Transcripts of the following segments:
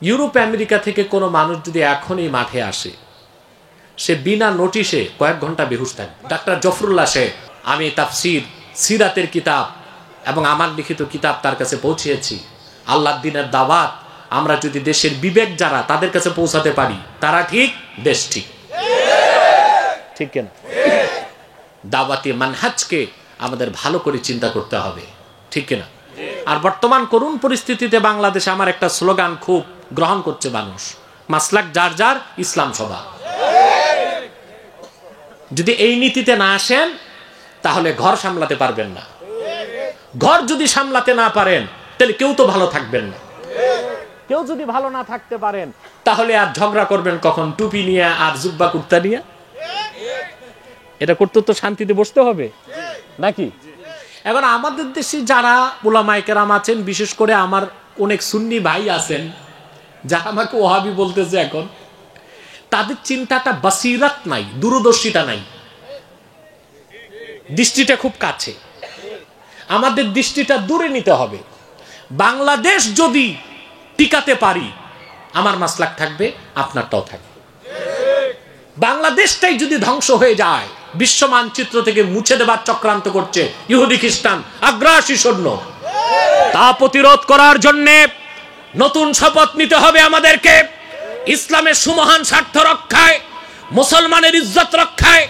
Europe America থেকে কোনো মানুষ যদি এখনই মাঠে আসে, সে বিনা নোটিশে কয়েক ঘন্টা বেহুশ থাকে। ডাক্তার জফরুল্লাহ শেখ, আমি তাফসির, সিরাতের কিতাব এবং আমার লিখিত কিতাব তার কাছে পৌঁছিয়েছি। আল্লাহর দ্বীনের দাওয়াত আমরা যদি দেশের বিবেক যারা তাদের কাছে পৌঁছাতে পারি, তারা ঠিক, দেশ ঠিক। ঠিক কেন? দাওয়াতি মানহাজকে আমাদের ভালো করে চিন্তা করতে হবে, ঠিক কিনা? আর বর্তমান করুণ পরিস্থিতিতে বাংলাদেশে আমার একটা স্লোগান খুব গ্রহণ করছে মানুষ, মাসলাক যার যার, ইসলাম সভা। যদি এই নীতিতে না আসেন তাহলে ঘর সামলাতে পারবেন না। ঘর যদি সামলাতে না পারেন তাহলে কেউ তো ভালো থাকবেন না। কেউ যদি ভালো না থাকতে পারেন তাহলে আর ঝগড়া করবেন কখন? টুপি নিয়ে আর জুব্বা কুর্তা নিয়ে। এটা করতে তো শান্তিতে বসতে হবে নাকি? এখন আমাদের দেশে যারা উলামায়ে কেরাম আছেন, বিশেষ করে আমার অনেক সুন্নি ভাই আছেন যারা আমাকে ওহাবি বলতেছে, এখন তাদের চিন্তাটা বাসিরাত নাই, দূরদর্শিতা নাই, দৃষ্টিটা খুব কাছে। আমাদের দৃষ্টিটা দূরে নিতে হবে। বাংলাদেশ যদি টিকাতে পারি, আমার মাসলাক থাকবে, আপনারটাও থাকবে। বাংলাদেশটাই যদি ধ্বংস হয়ে যায়, বিশ্ব মানচিত্র থেকে মুছে দেবার চক্রান্ত করছে ইহুদি খ্রিস্টান আগ্রাসী সৈন্য, তা প্রতিরোধ করার জন্য নতুন শপথ নিতে হবে আমাদেরকে। ইসলামের সুমহান স্বার্থ রক্ষায়, মুসলমানের ইজ্জত রক্ষায়,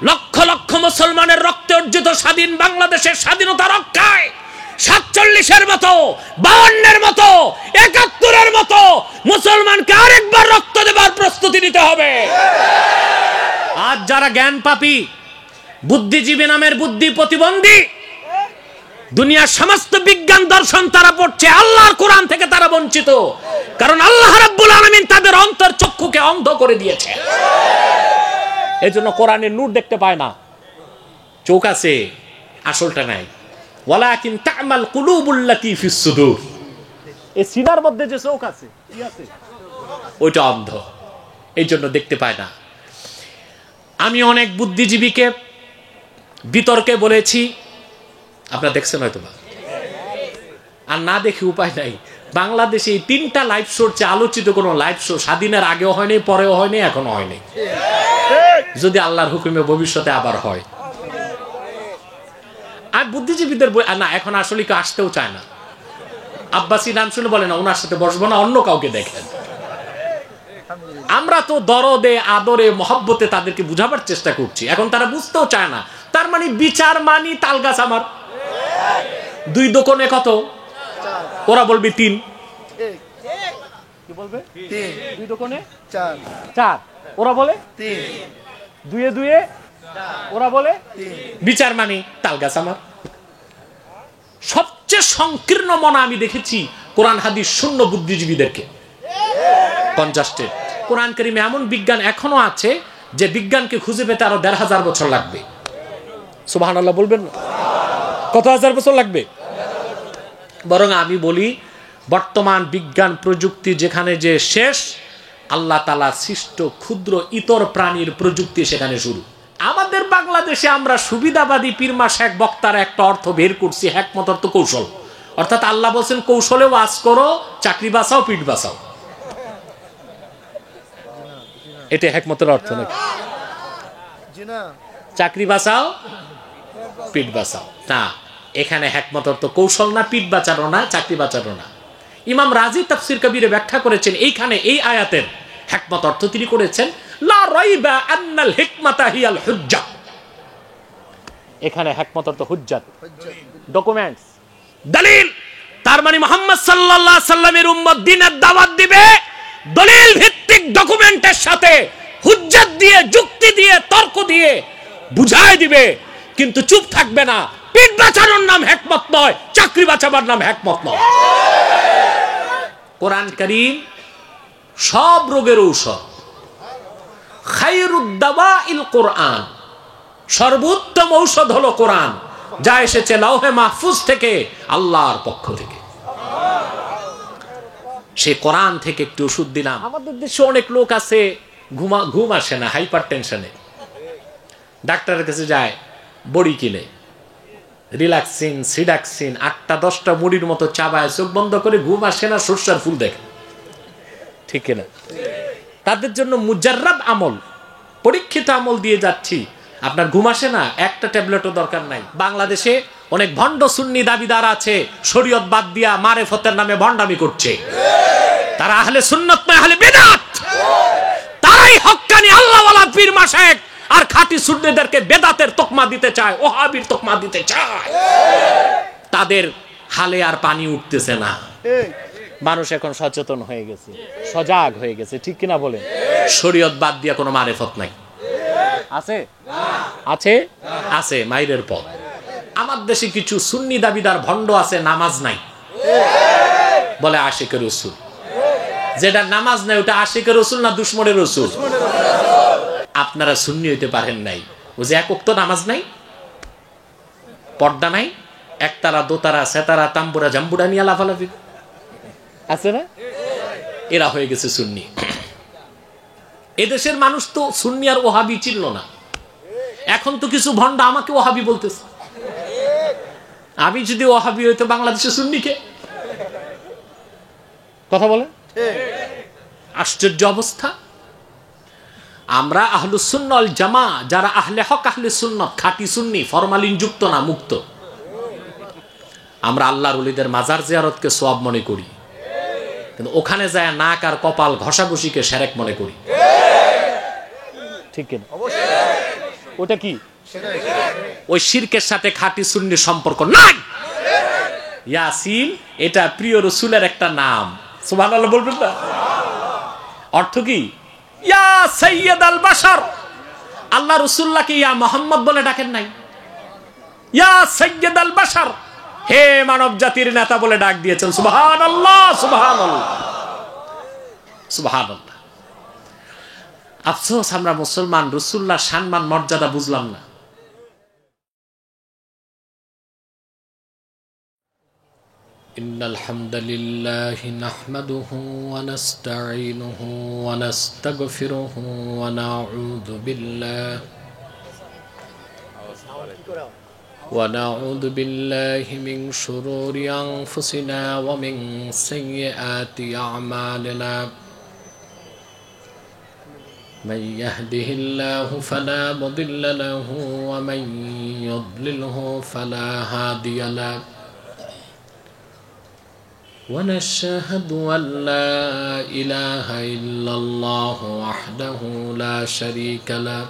লক্ষ লক্ষ মুসলমানের রক্তে অর্জিত স্বাধীন বাংলাদেশের স্বাধীনতা রক্ষায় 47-এর মতো, 52-এর মতো, 71-এর মতো মুসলমানকে আরেকবার রক্ত দেবার প্রস্তুতি নিতে হবে। আজ যারা জ্ঞান পাপী, বুদ্ধিজীবী নামের বুদ্ধি প্রতিবন্ধী, দুনিয়ার সমস্ত বিজ্ঞান দর্শন তারা পড়ছে, আল্লাহর কোরআন থেকে তারা বঞ্চিত। কারণ আল্লাহ রাব্বুল আলামিন তাদের অন্তর চক্ষুকে অন্ধ করে দিয়েছে। এজন্য কোরআনের নূর দেখতে পায় না। চোখ আছে, আসলটা নাই। ওয়ালাকিন তা'মাল কুলুবুল্লাতী ফিস সুদূর, এই সিনার মধ্যে যে চোখ আছে, কি আছে, ওইটা অন্ধ, এই জন্য দেখতে পায় না। আমি অনেক বুদ্ধিজীবীকে বিতর্কে বলেছি, আপনারা দেখছেন হয়তো বা, আর না দেখে উপায় নাই। বাংলাদেশে এই 3টা লাইভ শোর চেয়ে আলোচিত কোনো লাইভ শো স্বাধীনের আগেও হয়নি, পরেও হয়নি, এখনো হয়নি। যদি আল্লাহর হুকুমে ভবিষ্যতে আবার হয়। আর বুদ্ধিজীবীদের না, এখন আসলে কেউ আসতেও চায় না। আব্বাসী নাম শুনে বলে না, ওনার সাথে বসবো না, অন্য কাউকে দেখেন। আমরা তো দরদে, আদরে, মহব্বতে তাদেরকে বুঝাবার চেষ্টা করছি, এখন তারা বুঝতেও চায় না। তার মানে বিচার মানি তাল গাছ আমার, 2 দোকানে কত, ওরা বলবে 3, কি বলবে 2 দোকানে 4, ওরা বলে 3, 2 2 ওরা বলে 3, বিচার মানি তাল গাছ আমার। সবচেয়ে সংকীর্ণ মনা আমি দেখেছি কোরআন হাদিস শূন্য বুদ্ধিজীবীদেরকে। কনজাস্টেড কোরআন কারীমে এমন বিজ্ঞান এখনো আছে যে বিজ্ঞানকে খুঁজে পেতে আরো 1500 বছর লাগবে। সুবহানাল্লাহ বলবেন না? কত হাজার বছর লাগবে? বরং আমি বলি, বর্তমান বিজ্ঞান প্রযুক্তি যেখানে যে শেষ, আল্লাহ তাআলা সৃষ্ট ক্ষুদ্র ইতর প্রাণীর প্রযুক্তি সেখানে শুরু। আমাদের বাংলাদেশে আমরা সুবিধাবাদী পীরমা শেখ বক্তার একটা অর্থ বের করছি, হিকমত অর্থ কৌশল। অর্থাৎ আল্লাহ বলছেন কৌশলে ওয়াজ করো, চাকরি বাঁচাও, পিঠ বাঁচাও। এটা হিকমতের অর্থ নাকি? চাকরি বাঁচাও, পিঠ বাঁচাও না, এখানে হিকমত অর্থ কৌশল না, পিঠ বাঁচানো না, চাকরি বাঁচানো না। ইমাম রাজি তাফসির কবিরে ব্যাখ্যা করেছেন, এইখানে এই আয়াতের হিকমত অর্থ তিনি করেছেন লা রাইবা আন্নাল হিকমাতা হিয়াল হুজ্জাহ। এখানে হিকমত অর্থ হুজ্জাত, ডকুমেন্টস, দলিল। তার মানে মুহাম্মদ সাল্লাল্লাহু আলাইহি সাল্লামের উম্মত দ্বীনের দাওয়াত দিবে দলিল ভিত্তিক ডকুমেন্টের সাথে, হুজ্জাত দিয়ে, যুক্তি দিয়ে, তর্ক দিয়ে বুঝায় দিবে, কিন্তু চুপ থাকবে না। পিঠ বাঁচানোর নাম হিকমত নয়, চাকরি বাঁচাবার নাম হিকমত নয়। কোরআন কারীম সব রোগের ঔষধ। খায়রুদ দাওয়াইল কোরআন, সর্বোত্তম ঔষধ হলো কোরআন, যা এসেছে লাওহে মাহফুজ থেকে, আল্লাহর পক্ষ থেকে। সে কোরআন থেকে একটু ওষুধ দিলাম। আমাদের দেশে অনেক লোক আছে ঘুম আসে না, হাইপার টেনশনে, ডাক্তারের কাছে যায়, বড়ি কিনে, রিল্যাক্সিন, সিডাক্সিন 8টা 10টা মুড়ির মতো চাবায়, চোখ বন্ধ করে, ঘুম আসে না, সরষার ফুল দেখে। ঠিক না? তাদের জন্য মুজাররাদ আমল, পরীক্ষিত আমল দিয়ে যাচ্ছি। আপনার ঘুম আসে না, একটা ট্যাবলেটও দরকার নাই। বাংলাদেশে অনেক ভণ্ড সুন্নি দাবিদার আছে, শরীয়ত বাদ দিয়া মারেফতের নামে ভণ্ডামি করছে। তারা আহলে সুন্নাত না, আহলে বিদআত। তারাই হক্কানি আল্লাহওয়ালা পীর মাশায়েখ আর খাঁটি সুন্নিদেরকে বেদাতের তকমা দিতে চায়, ওহাবির তকমা দিতে চায়। তাদের হালে আর পানি উঠতেছে না। মানুষ এখন সচেতন হয়ে গেছে, সজাগ হয়ে গেছে, ঠিক কিনা বলেন? শরীয়ত বাদ দিয়া কোনো মারেফত নাই। আছে আছে আছে মাইরের পথ। আমার দেশে কিছু সুন্নি দাবিদার ভণ্ড আছে, নামাজ নাই, বলে আশিকের রাসূল। যেটা নামাজ নাই ওটা আশিকের রাসূল না দুশমনের রাসূল? আপনারা সুন্নি হইতে পারেন নাই, ও যে এক ওয়াক্ত নামাজ নাই, পর্দা নাই, একতারা দোতারা সেতারা তাম্বুরা জাম্বুরা নিয়ে লাফালাফি আছে না? এরা হয়ে গেছে সুন্নি। এদেশের মানুষ তো সুন্নি আর ওহাবি চিনল না। এখন তো কিছু ভণ্ড আমাকে ওহাবি বলতেছে। আমি যদি ওহাবি হইতো বাংলাদেশে সুন্নিকে কথা বলে, আশ্চর্য অবস্থা। আমরা আহলুস সুন্নাহ ওয়াল জামা, যারা আহলে হক আহলে সুন্নাত, খাঁটি সুন্নি, ফরমালিন যুক্ত না, মুক্ত। আমরা আল্লাহর ওলিদের মাজার জিয়ারতকে সওয়াব মনে করি, কিন্তু ওখানে যায় নাক আর কপাল ঘষাঘষিকে শিরক মনে করি। ঠিক না? ওটা কি? ওই শিরকের সাথে খাঁটি সুন্নির সম্পর্ক নাই। ইয়াসিন এটা প্রিয় রাসূলের একটা নাম, সুবহানাল্লাহ বলবেন না? অর্থ কি? ইয়া সাইয়্যিদাল বাশার। আল্লাহ রাসূলকে ইয়া মুহাম্মদ বলে ডাকেন নাই? ইয়া সাইয়্যিদাল বাশার, হে মানব জাতির নেতা বলে ডাক দিয়েছেন। সুবহানাল্লাহ, সুবহানাল্লাহ, সুবহানাল্লাহ। আফসোস আমরা মুসলমান রাসূলুল্লাহ সম্মান মর্যাদা বুঝলাম না। ইন্নাল হামদালিল্লাহি নাহমাদুহু ওয়া নাস্তাঈনুহু ওয়া নাস্তাগফিরুহু ওয়া নাউযু বিল্লাহি মিন শুরুরি আনফুসিনা ওয়া মিন সাইয়্যাতি আ'মালিনা। من يهده الله فلا مضل له ومن يضلله فلا هادي له ونشهد أن لا إله إلا الله وحده لا شريك له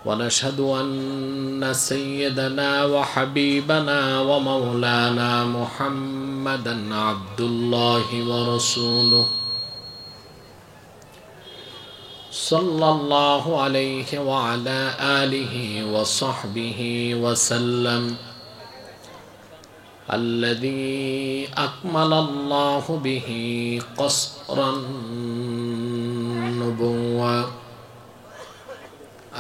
ونشهد أن سيدنا وحبيبنا ومولانا محمدا عبد الله ورسوله صلى الله عليه وعلى آله وصحبه وسلم الذي أكمل الله به قصر النبوة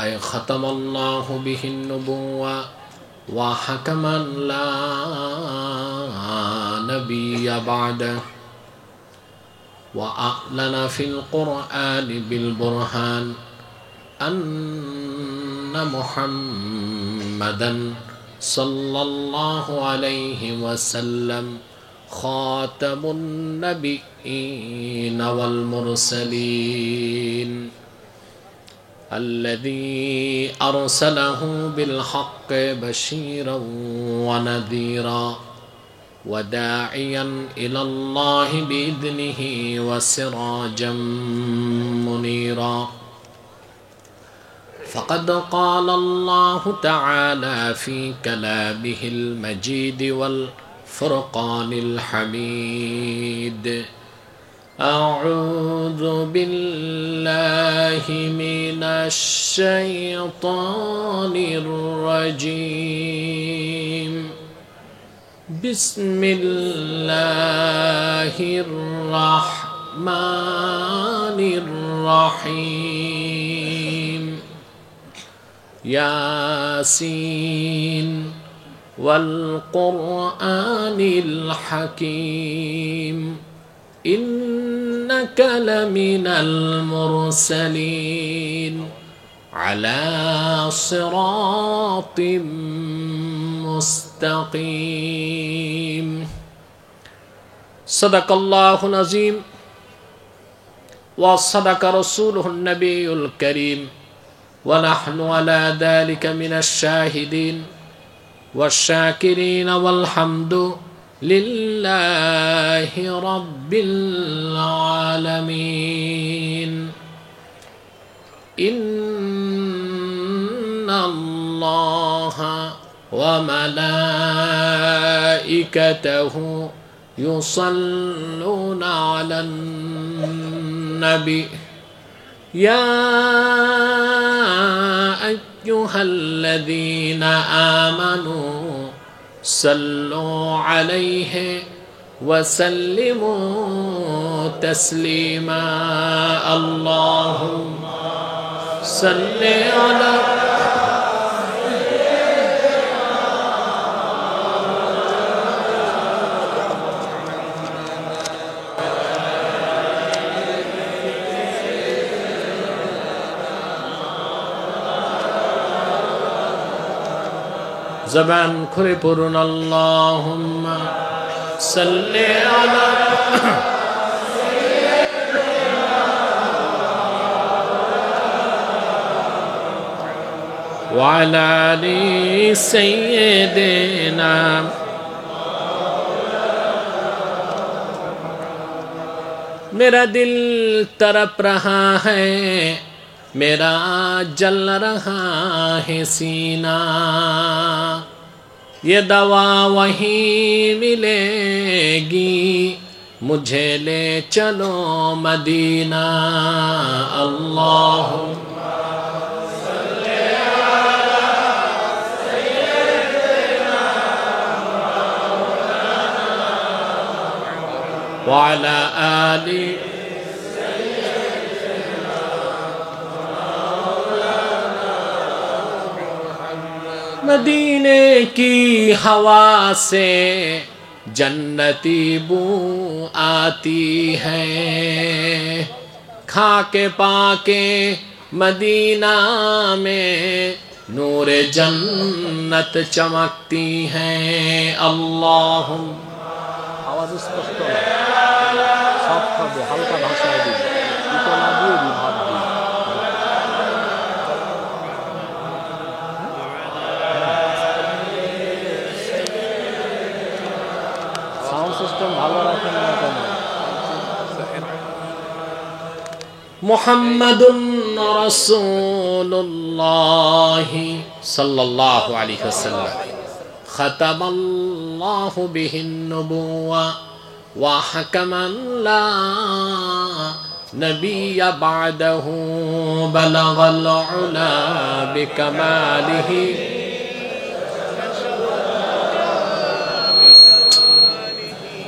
أي ختم الله به النبوة وحكما لا نبي بعده وأعلن في القرآن بالبرهان أن محمدا صلى الله عليه وسلم خاتم النبيين والمرسلين الذي أرسله بالحق بشيرا ونذيرا وداعيا إلى الله بإذنه وسراجا منيرا. فقد قال الله تعالى في كلامه المجيد والفرقان الحميد: أعوذ بالله من الشيطان الرجيم. بسم الله الرحمن الرحيم. ياسين والقرآن الحكيم إنك لمن المرسلين على صراط مستقيم. صدق الله العظيم وصدق رسوله النبي الكريم ونحن على ذلك من الشاهدين والشاكرين والحمد لله رب العالمين إن الله وملائكته يصلون على النبي يا أيها الذين آمنوا صلوا عليه وسلموا تسليما اللهم صل على زبان کھلے پڑھن اللہم صلی علی وعلی آل سیدنا میرا دل تڑپ رہا ہے میرا جل رہا ہے سینہ یہ دوا وہیں ملے گی مجھے لے چلو مدینہ اللہم وعلى آل مدینے کی ہوا سے جنتی بو آتی ہے کھا کے پا کے مدینہ میں نور جنت چمکتی ہیں اللہم آواز اسپشٹ সব খাবো হালকা ভাষায় দিই এটা না দিয়ে ভাব দিই সাউন্ড সিস্টেম ভালো রাখেন না কেন মুহাম্মাদুন রাসূলুল্লাহ সাল্লাল্লাহু আলাইহি ওয়াসাল্লাম খাতামাল্লাহু বিহিন নবুওয়া وحكما لا نبي بعده بلغ العلا بكماله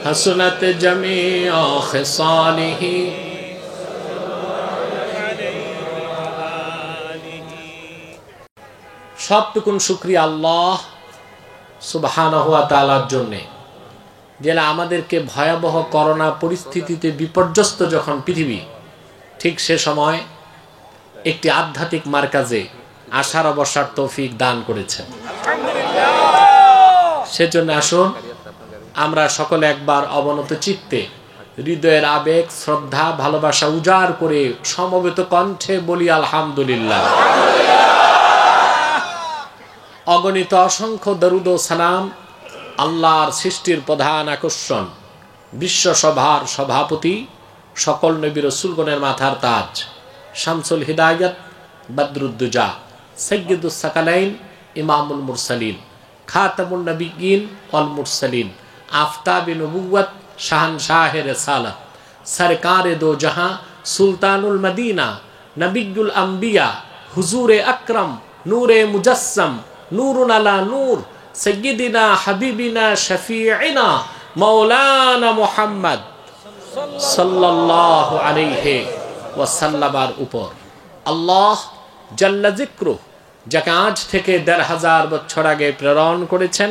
حسنت جميع خصاله সবটুকুন শুকরিয়া আল্লাহ সুবহানাহু ওয়া তাআলার জন্য যেটা আমাদেরকে ভয়াবহ করোনা পরিস্থিতিতে বিপর্যস্ত যখন পৃথিবী ঠিক সে সময় একটি আধ্যাত্মিক মার্কাজে আশার অবসর তৌফিক দান করেছেন সেজন্য আসুন আমরা সকলে একবার অবনত চিত্তে হৃদয়ের আবেগ শ্রদ্ধা ভালোবাসা উজাড় করে সমবেত কণ্ঠে বলি আলহামদুলিল্লাহ অগণিত অসংখ্য দরুদ ও সালাম আল্লাহর সৃষ্টির প্রধান আকর্ষণ বিশ্বসভার সভাপতি সকল নবী রাসূলগণের মাথার তাজ শামসুল হিদায়াত বদরুদ্দুজা সাইয়্যিদুস সাকালাইন ইমামুল মুরসালিন খাতামুন নবিয়্যিন ওয়াল মুরসালিন আফতাবে নবুওয়াত শাহনশাহে রিসালাত সরকারে দো জাহাं সুলতানুল মদিনা নবিয়ুল আম্বিয়া হুজুরে আকরাম নূরে মুজাসসাম নূরুন আলা নূর সৈয়দিনা হাবিবিনা শফিঈনা মাওলানা মুহাম্মদ সাল্লাল্লাহু আলাইহি ওয়াসাল্লামের উপর আল্লাহ জাল্লা যিকরু যাকে আজ থেকে ১৫০০০ বছর আগে প্রেরণ করেছেন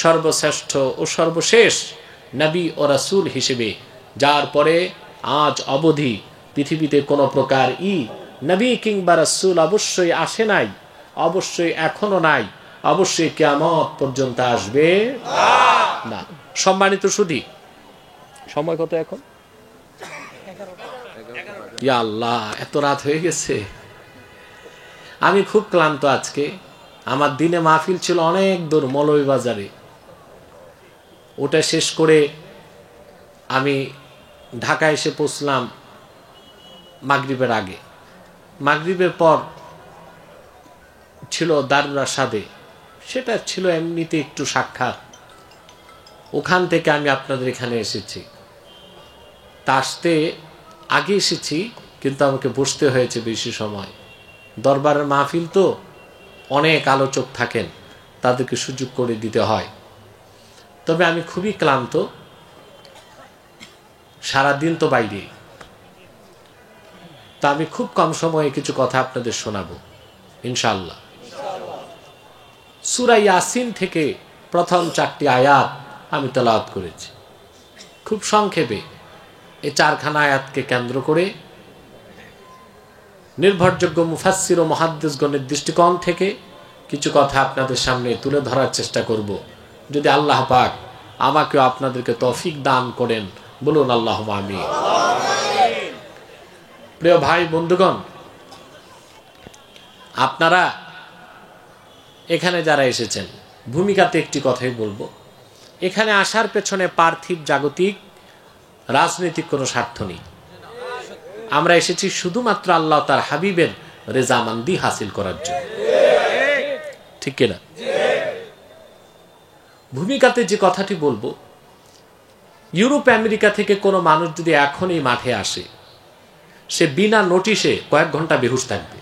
সর্বশ্রেষ্ঠ ও সর্বশেষ নবী ও রাসূল হিসেবে যার পরে আজ অবধি পৃথিবীতে কোনো প্রকার নবী কিংবা রাসূল অবশ্যই আসে নাই অবশ্যই এখনো নাই অবশ্যই কিয়ামত পর্যন্ত আসবে না। সম্মানিত সুধী, সময় কত এখন? ইয়া আল্লাহ, এত রাত হয়ে গেছে। আমি খুব ক্লান্ত আজকে। আমার দিনে মাহফিল ছিল অনেক দূর মৌলভীবাজারে, ওটা শেষ করে আমি ঢাকায় এসে পৌঁছলাম মাগরিবের আগে। মাগরিবের পর ছিল দারুল রাশাদে, সেটা ছিল এমনিতে একটু সাক্ষাৎ। ওখান থেকে আমি আপনাদের এখানে এসেছি। তা আসতে আগে এসেছি, কিন্তু আমাকে বসতে হয়েছে বেশি সময়। দরবারের মাহফিল তো, অনেক আলোচক থাকেন, তাদেরকে সুযোগ করে দিতে হয়। তবে আমি খুবই ক্লান্ত, সারাদিন তো বাইরে। তা আমি খুব কম সময়ে কিছু কথা আপনাদের শোনাবো ইনশাআল্লাহ। সূরা ইয়াসিন থেকে প্রথম 4টি আয়াত আমি তেলাওয়াত করেছি খুব সংক্ষেপে। এই 4খানা আয়াতকে কেন্দ্র করে নির্ভরযোগ্য মুফাসসির ও মুহাদ্দিসগণের দৃষ্টিকোণ থেকে কিছু কথা আপনাদের সামনে তুলে ধরার চেষ্টা করব। যদি আল্লাহ পাক আমাকেও আপনাদেরকে তৌফিক দান করেন, বলুন আল্লাহুম্মা আমিন। প্রিয় ভাই বন্ধুগণ, আপনারা এখানে যারা এসেছেন, ভূমিকাতে একটি কথাই বলবো। এখানে আসার পেছনে পার্থিব জাগতিক রাজনৈতিক কোনো স্বার্থ নেই। আমরা এসেছি শুধুমাত্র আল্লাহ তার হাবিবের রেজামান্দি হাসিল করার জন্য, ঠিক কিনা? ভূমিকাতে যে কথাটি বলবো, ইউরোপ আমেরিকা থেকে কোনো মানুষ যদি এখন এই মাঠে আসে, সে বিনা নোটিশে কয়েক ঘন্টা বেহুশ থাকবে।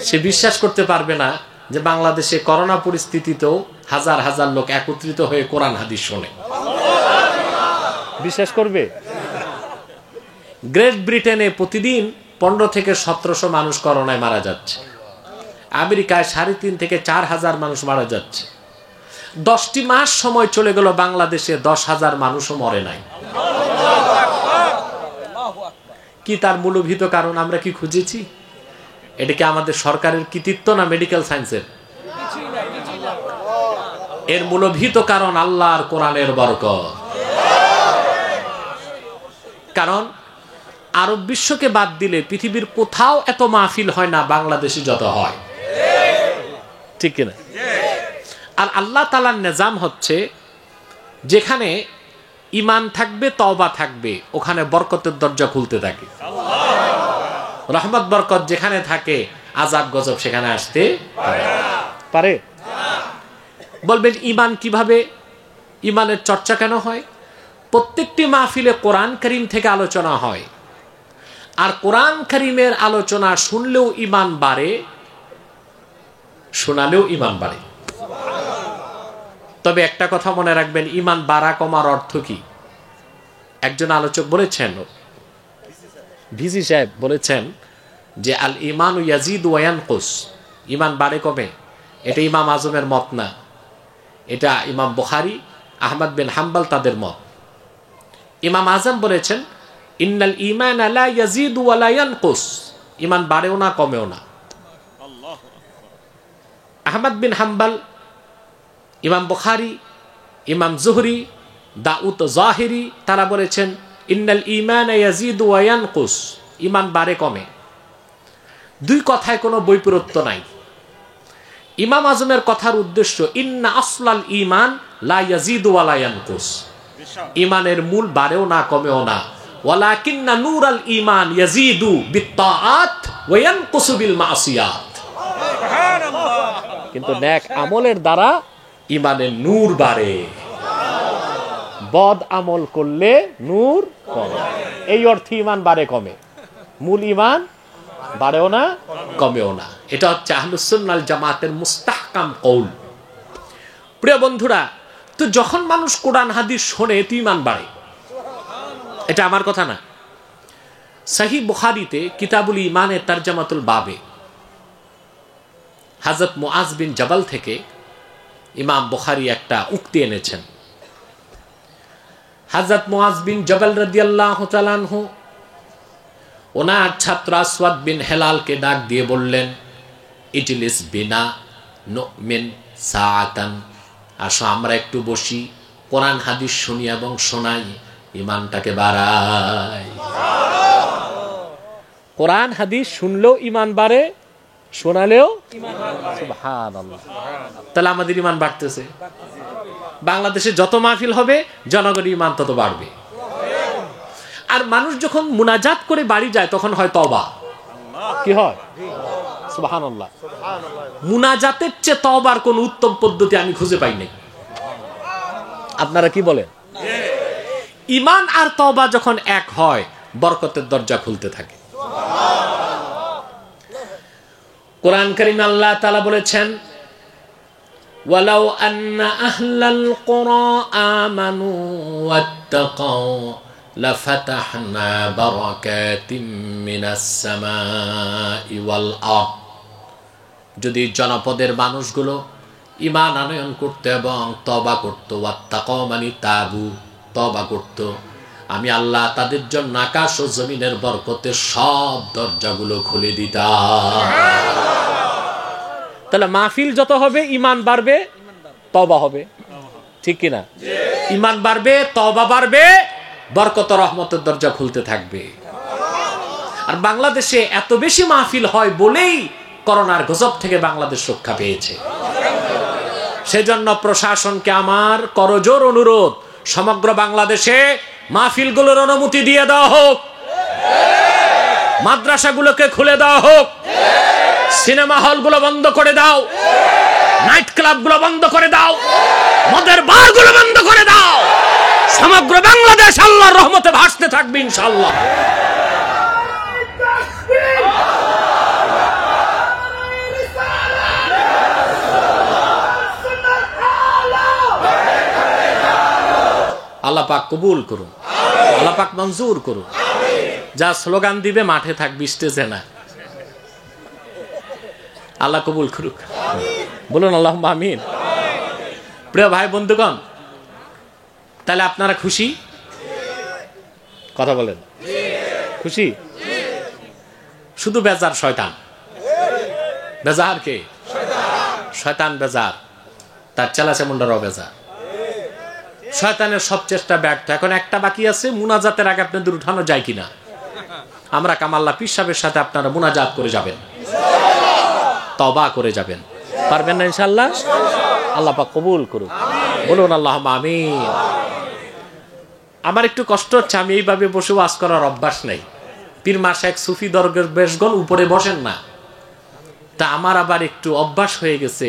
সে বিশ্বাস করতে পারবে না যে বাংলাদেশে করোনা পরিস্থিতিতেও হাজার হাজার লোক একত্রিত হয়ে কোরআন হাদিস শোনে। বিশ্বাস করবে? গ্রেট ব্রিটেনে প্রতিদিন 15 থেকে 1700 মানুষ করোনায় মারা যাচ্ছে। আমেরিকায় 3.5 থেকে 4,000 মানুষ মারা যাচ্ছে। 10টি মাস সময় চলে গেল, বাংলাদেশে 10,000 মানুষও মরে নাই। কি তার মূলভূত কারণ আমরা কি খুঁজেছি? এটা কি আমাদের সরকারের কৃতিত্ব না মেডিকেল সায়েন্সের? এর মূলভূত কারণ আল্লাহর কোরআনের বরকত। কারণ আরব বিশ্বকে বাদ দিলে পৃথিবীর কোথাও এত মাহফিল হয় না বাংলাদেশে যত হয়, ঠিক কিনা? আর আল্লাহ তাআলার নিজাম হচ্ছে, যেখানে ঈমান থাকবে, তওবা থাকবে, ওখানে বরকতের দরজা খুলতে থাকে। রহমত বরকত যেখানে থাকে, আযাব গজব সেখানে আসতে পারে। বলবেন ঈমান কিভাবে? ঈমানের চর্চা কেন হয়? প্রত্যেকটি মাহফিলে কোরআন কারীম থেকে আলোচনা হয়, আর কোরআন কারীমের আলোচনা শুনলেও ঈমান বাড়ে, শোনালেও ঈমান বাড়ে। তবে একটা কথা মনে রাখবেন, ঈমান বাড়া কমার অর্থ কি? একজন আলোচক বলেছেন, ভিজি সাহেব বলেছেন যে আল ঈমানু ইয়াজিদু ওয়া ইয়ানকুস, ঈমান বাড়ে কমে। এটা ইমাম আজমের মত না, এটা ইমাম বুখারী, আহমদ বিন হাম্বল তাদের মত। ইমাম আজম বলেছেন ইন্নাল ঈমানা লা ইয়াজিদু ওয়া লা ইয়ানকুস, ঈমান বাড়েও না কমেও না। আহমদ বিন হাম্বল, ইমাম বুখারী, ইমাম জুহরি, দাউদ জাহিরি তারা বলেছেন ইন্নাল ঈমানা ইয়াজিদু ওয়া ইয়ানকুস, ঈমান বাড়ে কমে। দুই কথায় কোনো বৈপরীত্য নাই। ইমাম আজমের কথার উদ্দেশ্য ইন্না আসলাল ঈমান লা ইয়াজিদু ওয়া লা ইয়ানকুস, ঈমানের মূল বাড়েও না কমেও না। ওয়ালাকিন্না নূরাল ঈমান ইয়াজিদু বিত্তাআত ওয়া ইয়ানকুসু বিল মাসিয়াত, কিন্তু নেক আমলের দ্বারা ঈমানের নূর বাড়ে, বদ আমল করলে নূর কমে। এই অর্থে ঈমান বাড়ে কমে, মূল ঈমান বাড়েও না কমেও না। এটা হচ্ছে আহলুস সুন্নাহ ওয়াল জামাতের মুস্তাহকাম কওল। প্রিয় বন্ধুরা, তো যখন মানুষ কোরআন হাদিস শোনে তো ঈমান বাড়ে, এটা আমার কথা না। সহিহ বুখারীতে কিতাবুল ঈমানের তারজামাতুল বাবে হযরত মুআজ বিন জাবাল থেকে ইমাম বুখারী একটা উক্তি এনেছেন। হযরত মুআজ বিন জাবাল রাদিয়াল্লাহু তাআলা আনহু ওনার ছাত্র আসওয়াদ বিন হেলালকে ডাক দিয়ে বললেন, ইজলিস বিনা নুমিন সাআতান, আসো আমরা একটু বসি, কোরআন হাদিস শুনি এবং শোনাই। ইমানটাকে বাড়ায়। কোরআন হাদিস শুনলেও ইমান বাড়ে, শোনালেও সুবহানাল্লাহ। তাহলে আমাদের ইমান বাড়তেছে। বাংলাদেশে যত মাহফিল হবে জনগণের ইমান তত বাড়বে। আর মানুষ যখন মুনাজাত করে বাড়ি যায় তখন হয় তওবা। কি হয়? সুবহানাল্লাহ। মুনাজাতের চেয়ে তওবার কোন উত্তম পদ্ধতি আমি খুঁজে পাই নাই। আপনারা কি বলেন? ঈমান আর তওবা যখন এক হয় বরকতের দরজা খুলতে থাকে। কোরআন কারীমে আল্লাহ তাআলা বলেছেন, ওয়ালাউ আন্না আহলাল কুরা আমানু ওয়াত্তাকাউ লাফাতাহনা বারাকাতিম মিনাস সামাই ওয়াল আরদ। যদি জনপদের মানুষগুলো ঈমান আনয়ন করতে এবং তওবা করত, ওয়াত্তাকাউ মানে তাবু, তওবা করত, আমি আল্লাহ তাদের জন্য আকাশ ও জমিনের বরকতের সব দরজাগুলো খুলে দিতাম। তাহলে মাহফিল যত হবে ঈমান বাড়বে, তওবা হবে। ঠিক কি না? ঈমান বাড়বে, তওবা বাড়বে, বরকত ও রহমতের দরজা খুলতে থাকবে। আর বাংলাদেশে এত বেশি মাহফিল হয় বলেই করোনার গজব থেকে বাংলাদেশ রক্ষা পেয়েছে। সেজন্য প্রশাসনকে আমার করজোর অনুরোধ, সমগ্র বাংলাদেশে মাহফিলগুলোর অনুমতি দিয়ে দেওয়া হোক, মাদ্রাসাগুলোকে খুলে দেওয়া হোক, সিনেমা হলগুলো বন্ধ করে দাও, নাইট ক্লাবগুলো বন্ধ করে দাও, মদের বারগুলো বন্ধ করে দাও। সমগ্র বাংলাদেশ আল্লাহর রহমতে ভাসতে থাকবে ইনশাআল্লাহ। আল্লাহ পাক কবুল করুন, আল্লাহ পাক মঞ্জুর করুন। যা স্লোগান দিবে মাঠে থাকবি, স্টেজে না। আল্লাহ কবুল করুক, বলুন আল্লাহুম্মা আমিন। প্রিয় ভাই বন্ধুগণ, তাহলে আপনারা খুশি? কথা বলেন, খুশি? শুধু বেজার শয়তান। বেজার কে? শয়তান বেজার, তার চেলাচেমুন্ডারাও বেজার। শয়তানের সব চেষ্টা ব্যর্থ। এখন একটা বাকি আছে, মুনাজাতের আগে আপনাদের উঠানো যায় কিনা। আমরা কামাল্লা পীর সাহেবের সাথে আপনারা মুনাজাত করে যাবেন, তওবা করে যাবেন। পারবেন না ইনশাআল্লাহ? আল্লাহ পাক কবুল করুন, বলুন আল্লাহুম্মা আমিন। আমার একটু কষ্ট হচ্ছে, আমি এইভাবে বসে ওয়াজ করার অভ্যাস নেই। পীর মাশায়েখ সুফি দরবেশগণ উপরে বসেন না, তা আমার আবার একটু অভ্যাস হয়ে গেছে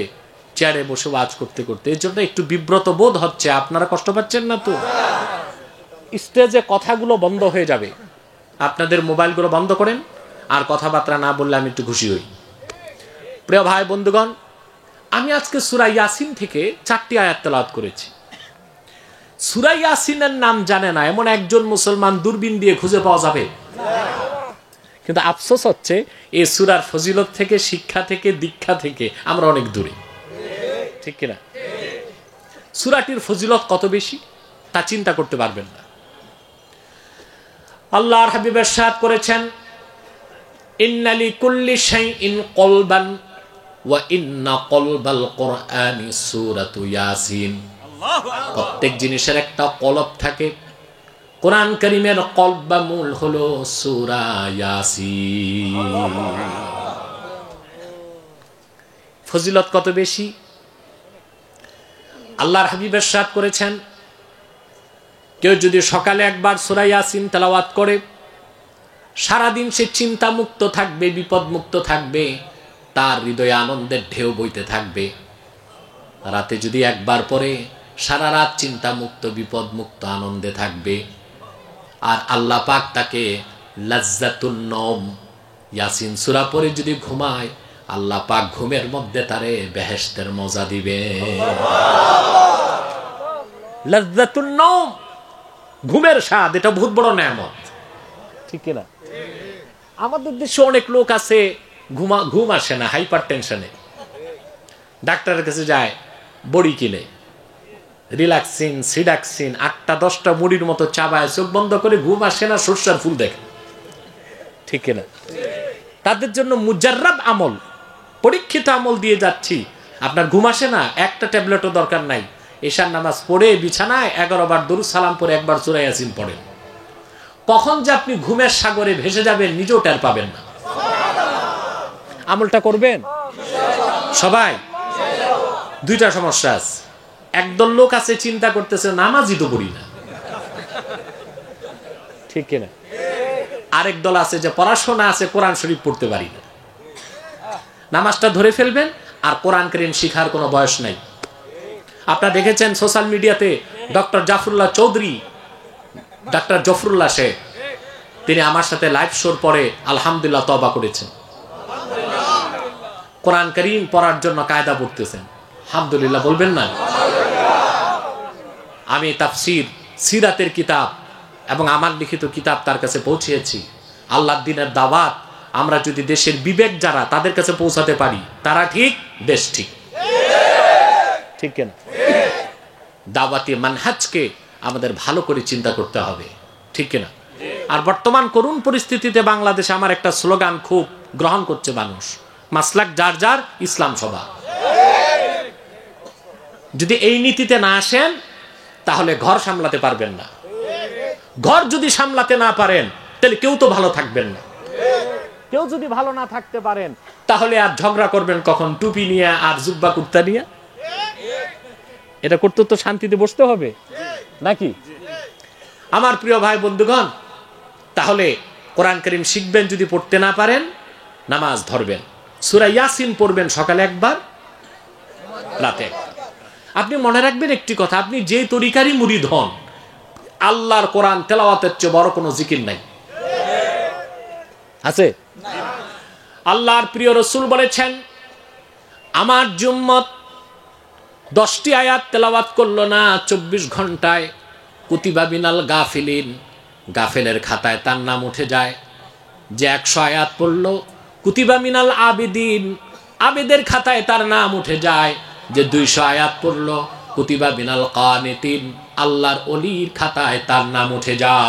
চেয়ারে বসে ওয়াজ করতে করতে। এর জন্য একটু বিব্রত বোধ হচ্ছে। আপনারা কষ্ট পাচ্ছেন না তো? স্টেজে কথাগুলো বন্ধ হয়ে যাবে, আপনাদের মোবাইলগুলো বন্ধ করেন, আর কথাবার্তা না বললে আমি একটু খুশি হই। প্রিয় ভাই বন্ধুগণ, আমি আজকে সূরা ইয়াসিন থেকে 4টি আয়াত তেলাওয়াত করেছি। সূরা ইয়াসিনের নাম জানে না এমন একজন মুসলমান দূরবীন দিয়ে খুঁজে পাওয়া যাবে? কিন্তু আফসোস হচ্ছে এই সূরার ফজিলত থেকে, শিক্ষা থেকে, দীক্ষা থেকে আমরা অনেক দূরে। ঠিক কিনা? সূরাটির ফজিলত কত বেশি তা চিন্তা করতে পারবেন না। আল্লাহর হাবিব ইরশাদ করেছেন, ইন্না লিকুল্লি শাইইন কলবান ওয়া ইন্না কলবাল কুরআনি সূরাতু ইয়াসিন। প্রত্যেক জিনিসের একটা কলব থাকে। কোরআন কারীমের কলব বা মূল হলো সূরা ইয়াসিন। ফজিলত কত বেশি! আল্লাহর হাবিব ইরশাদ করেছেন, কেউ যদি সকালে একবার সূরা ইয়াসিন তেলাওয়াত করে সারাদিন সে চিন্তা মুক্ত থাকবে, বিপদ মুক্ত থাকবে, তার হৃদয়ে আনন্দের ঢেউ বইতে থাকবে। রাতে যদি একবার পড়ে সারা রাত চিন্তা মুক্ত, বিপদ মুক্ত, আনন্দে থাকবে। আর আল্লাহ পাক তাকে লাজ্জাতুন নওম, ইয়াসিন সূরা পড়ে যদি ঘুমায়, আল্লাহ পাক ঘুমের মধ্যে তারে বেহেশতের মজা দিবে। লাজ্জাতুন নওম, ঘুমের স্বাদ, এটা বহুত বড় নেয়ামত। ঠিক কিনা? আমাদের দেশে অনেক লোক আছে ঘুম আসে না, হাইপার টেনশনে ডাক্তারের কাছে যায়, বড়ি কিনে, রিল্যাক্সিন, সিডাক্সিন 8টা-10টা মুড়ির মতো চাবায়, চোখ বন্ধ করে, ঘুম আসে না, সরষার ফুল দেখে। ঠিক কিনা? তাদের জন্য মুজাররাব আমল, পরীক্ষিত আমল দিয়ে যাচ্ছি। আপনার ঘুম আসে না, একটা ট্যাবলেটও দরকার নাই, এশার নামাজ পড়ে বিছানায় 11 বার দরুদ সালাম পড়ে একবার সূরা ইয়াসিন পড়েন, কখন যে আপনি ঘুমের সাগরে ভেসে যাবেন নিজেও টের পাবেন না। আমলটা করবেন সবাই। দুইটা সমস্যা আছে, একদল লোক আছে চিন্তা করতেছে নামাজই তো পড়ি না, ঠিক কিনা? আরেক দল আছে যে পড়াশোনা আছে, কোরআন শরীফ পড়তে পারি না। নামাজটা ধরে ফেলবেন, আর কোরআন কারীম শিখার কোনো বয়স নাই। আপনারা দেখেছেন সোশ্যাল মিডিয়াতে ডক্টর জাফরুল্লাহ চৌধুরী, ডক্টর জফরুল্লাহ শেখ, তিনি আমার সাথে লাইভ শোর পরে আলহামদুলিল্লাহ তওবা করেছেন, কোরআন কারীম পড়ার জন্য কায়দা পড়তেছেন। আলহামদুলিল্লাহ বলবেন না? আমি তাফসীর, সিরাতের কিতাব এবং আমার লিখিত কিতাব তার কাছে পৌঁছিয়েছি। আল্লাহর দ্বীনের দাওয়াত আমরা যদি দেশের বিবেক যারা তাদের কাছে পৌঁছাতে পারি, তারা ঠিক, দেশ ঠিক, ঠিক কিনা? দাওয়াতি মানহাজকে আমাদের ভালো করে চিন্তা করতে হবে, ঠিক কিনা? আর বর্তমান করুণ পরিস্থিতিতে বাংলাদেশে আমার একটা স্লোগান খুব গ্রহণ করছে মানুষ, মাসলাক যার যার, ইসলাম সবার। যদি এই নীতিতে না আসেন তাহলে ঘর সামলাতে পারবেন না। ঘর যদি সামলাতে না পারেন তাহলে কেউ তো ভালো থাকবেন না। কেউ যদি ভালো না থাকতে পারেন তাহলে আর ঝগড়া করবেন কখন? টুপি নিয়ে আর জুব্বা কুর্তা নিয়ে। এটা করতে তো শান্তিতে বসতে হবে নাকি? আমার প্রিয় ভাই বন্ধুগণ, তাহলে কোরআন কারীম শিখবেন, যদি পড়তে না পারেন নামাজ ধরবেন, সূরা ইয়াসিন পড়বেন, সকালে একবার, রাতে একবার। আপনি মনে রাখবেন একটি কথা, আপনি যে তরিকারই মুরিদ হন, আল্লাহর কোরআন তেলাওয়াতের চেয়ে বড় কোনো জিকির নাই, আছে? আল্লাহর প্রিয় রাসূল বলেছেন, আমার উম্মত 10টি আয়াত তেলাওয়াত করলো না 24 ঘন্টায়, কুতিবা বিনাল গাফিলিন, গাফেলের খাতায় তার নাম উঠে যায়। যে 100 আয়াত পড়লো, কুতিবা মিনাল আবিদিন, আবেদের খাতায় তার নাম উঠে যায়। যে 200 আয়াত পড়লো, কুতিবা বিনাল কানিতিন, আল্লাহর ওলির খাতায় তার নাম উঠে যায়।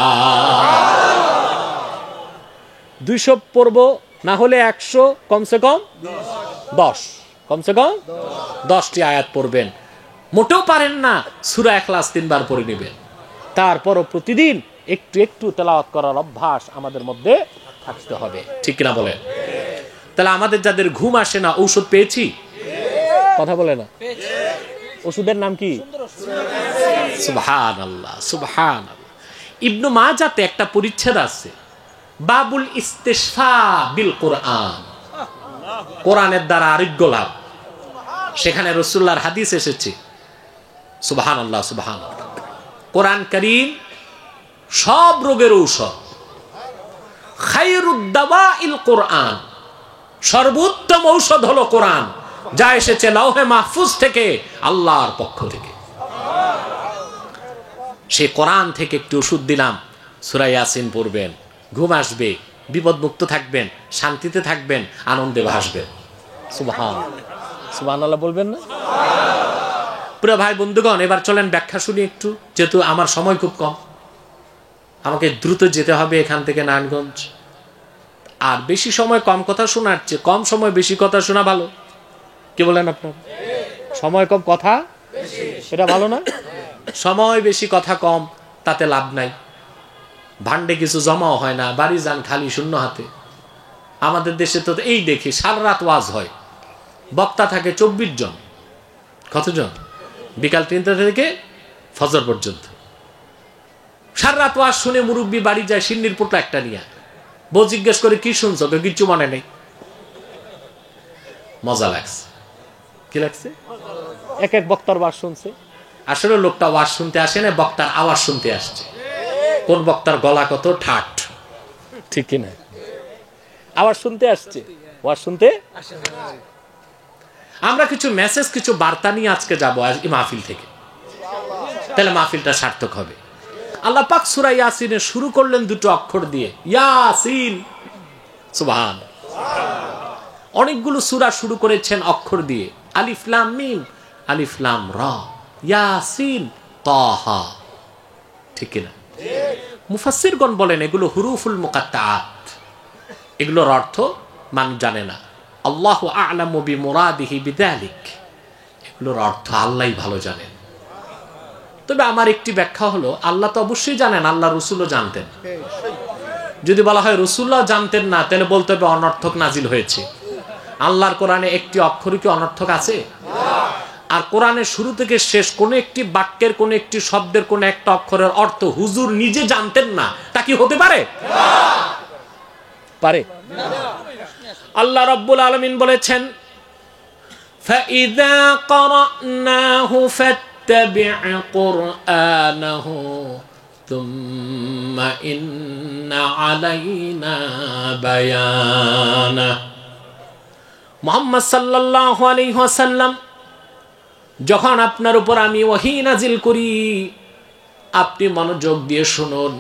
200 পড়বো, না হলে 100, কমসে কম 10, কমসে কম 10টি আয়াত পড়বেন। মোটেও পারেন না, সূরা ইখলাস 3 বার পড়ে নেবেন। তারপরও প্রতিদিন একটু একটু তেলাওয়াত করার অভ্যাস আমাদের মধ্যে থাকতে হবে, ঠিক না বলেন? তাহলে আমাদের যাদের ঘুম আসে না, ঔষধ পেয়েছি? কথা বলে না? ওষুধের নাম কি? সুবহানাল্লাহ, সুবহানাল্লাহ। ইবনু মাজাতে একটা পরিচ্ছেদ আছে, বাবুল ইস্তিশফা বিল কোরআন, কোরআনের দ্বারা আরোগ্য লাভ। সেখানে রাসূলুল্লাহর হাদিস এসেছে, সুবহানাল্লাহ, সুবহানাল্লাহ। কোরআন কারীম সব রোগের ঔষধ। খায়রুদ দাওয়াইল কোরআন, সর্বোত্তম ঔষধ হলো কোরআন, যা এসেছে লাওহে মাহফুজ থেকে, আল্লাহর পক্ষ থেকে। সেই কোরআন থেকে একটু ওষুধ দিলাম, সূরা ইয়াসিন পড়বেন, ঘুম আসবে, বিপদমুক্ত থাকবেন, শান্তিতে থাকবেন, আনন্দে ভাসবেন। সুবহানাল্লাহ বলবেন না? প্রিয় ভাই বন্ধুগণ, এবার চলেন ব্যাখ্যা শুনি একটু, যেহেতু আমার সময় খুব কম, আমাকে দ্রুত যেতে হবে এখান থেকে নারায়ণগঞ্জ। আর বেশি সময় কম কথা শোনার চেয়ে কম সময় বেশি কথা শোনা ভালো। কি বলেন আপনার? সময় কম কথা এটা ভালো না? সময় বেশি কথা কম, তাতে লাভ নাই। ভান্ডে কিছু জমাও হয় না, বাড়ি যান খালি শূন্য হাতে। আমাদের দেশে তো এই দেখি সারা রাত ওয়াজ হয়, বক্তা থাকে 24 জন। কতজন? বিকাল 3টা থেকে ফজর পর্যন্ত সারা রাত ওয়াজ শুনে মুরব্বী বাড়ি যায় সিন্নির পোটলা একটা নিয়ে। বউ জিজ্ঞেস করে কি শুনছো? তো কিচ্ছু মনে নেই। মজা লাগছে। কি লাগছে? এক এক বক্তার ওয়াজ শুনছে। আসলে লোকটা ওয়াজ শুনতে আসে না, বক্তার আওয়াজ শুনতে আসছে। কোন বক্তার গলা কত ঠাট, ঠিক কিনা? আওয়াজ শুনতে আসছে, ওয়াজ শুনতে। আমরা কিছু মেসেজ, কিছু বার্তা নিয়ে আজকে যাবো এই মাহফিল থেকে, তাহলে মাহফিলটা সার্থক হবে। আল্লাহ পাক সূরা ইয়াসিনে শুরু করলেন 2টো অক্ষর দিয়ে, ইয়াসিন। সুবহান। অনেকগুলো সূরা শুরু করেছেন অক্ষর দিয়ে, আলিফ লাম মিম, আলিফ লাম রা, ইয়াসিন, তাহা, ঠিক কিনা? মুফাসসিরগণ বলেন এগুলো হুরুফুল মুকাত্তাআত, এগুলোর অর্থ মানুষ জানে না। আল্লাহু আ'লামু বিমুরাদিহি বিযালিক, এগুলোর অর্থ আল্লাহই ভালো জানেন। তবে আমার একটি ব্যাখ্যা হলো, আল্লাহ তো অবশ্যই জানেন, আল্লাহ রসুলও জানতেন। যদি বলা হয় রসুল্লাহ জানতেন না, তাহলে বলতে হবে অনর্থক নাজিল হয়েছে। আল্লাহর কোরআনে একটি অক্ষর কি অনর্থক আছে? আর কোরআনের শুরু থেকে শেষ কোন একটি বাক্যের, কোন একটি শব্দের, কোন একটা অক্ষরের অর্থ হুজুর নিজে জানতেন না, তা কি হতে পারে? পারে? আল্লাহ রাব্বুল আলামিন বলেছেন, ফাইযা ক্বরানাহু ফাত্তাবি' কুরআনাহু থুম্মা ইন্না আলাইনা বায়ানা। মুহাম্মদ সাল্লাল্লাহু আলাইহি ওয়াসাল্লাম, যখন আপনার উপর আমি ওহী নাজিল করি, আপনি মনোযোগ দিয়ে শুনুন।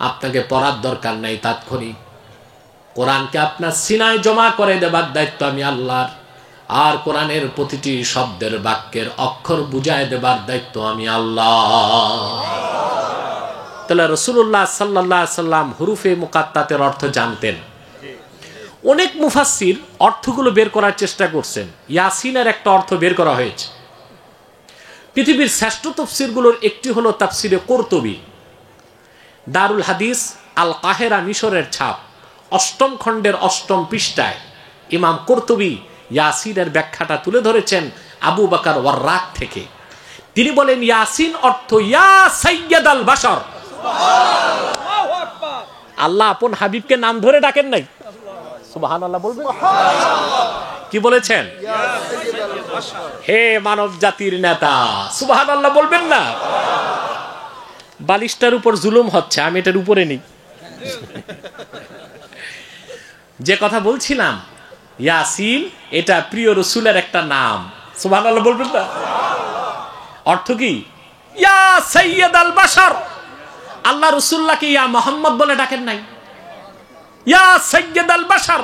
আপনাকে পড়ার দরকার নাই তাৎক্ষণিক। কোরআনকে আপনার সিনায় জমা করে দেবার দায়িত্ব আমি আল্লাহর। আর কোরআনের প্রতিটি শব্দের, বাক্যের অক্ষর বুঝায় দেবার দায়িত্ব আমি আল্লাহ। তাহলে রাসূলুল্লাহ সাল্লাল্লাহু আলাইহি সাল্লাম হুরুফে মুকাত্তাতের অর্থ জানতেন। অনেক মুফাসসির অর্থগুলো বের করার চেষ্টা করছেন। ইয়াসিনের একটা অর্থ বের করা হয়েছে। পৃথিবীর শ্রেষ্ঠ তাফসীরগুলোর একটি হলো তাফসীরে কুরতুবী, দারুল হাদিস আল কাহেরা, মিশরের ছাপ, ৮ম খণ্ডের ৮ম পৃষ্ঠায় ইমাম কুরতুবী ইয়াসিনের ব্যাখ্যাটা তুলে ধরেছেন আবু বকর ওয়াররাক থেকে। তিনি বলেন, ইয়াসিন অর্থ ইয়া সাইয়্যিদাল বাশার। আল্লাহ আপন হাবিবকে নাম ধরে ডাকেন নাই? সুবহানাল্লাহ বলবেন? কি বলেছেন? হে মানব জাতির নেতা। সুবহানাল্লাহ বলবেন না? বালিশটার উপর জুলুম হচ্ছে, আমি এটার উপরে নেই। যে কথা বলছিলাম, ইয়াসিন এটা প্রিয় রসুলের একটা নাম। সুবহানাল্লাহ বলবেন না? অর্থ কি? ইয়া সাইয়্যিদাল বাশার। আল্লাহ রাসূলুল্লাহকে ইয়া মুহাম্মদ বলে ডাকেন নাই? ইয়া সাইয়্যিদাল বাশার,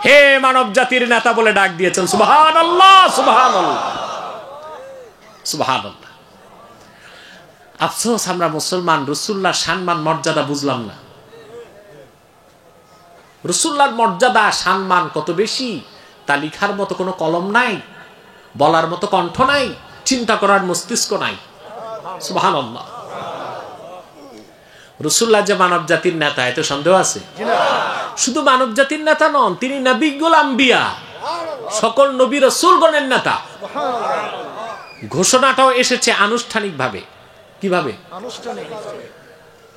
হে মানব জাতির নেতা বলে ডাক দিয়েছেন। সুবহানাল্লাহ, সুবহানাল্লাহ, সুবহানাল্লাহ। আফসোস, আমরা মুসলমান রাসূলুল্লাহর সম্মান মর্যাদা বুঝলাম না। রাসূলুল্লাহর মর্যাদা সম্মান কত বেশি, তা লিখার মতো কোনো কলম নাই, বলার মতো কণ্ঠ নাই, চিন্তা করার মস্তিষ্ক নাই। সুবহানাল্লাহ। রাসূলুল্লাহ যে মানব জাতির নেতা, এতে সন্দেহ আছে? শুধু মানব জাতির নেতা নন, তিনি নবিয়ুল আম্বিয়া, সকল নবী রাসূলগণের নেতা। ঘোষণাটাও এসেছে আনুষ্ঠানিকভাবে। কিভাবে?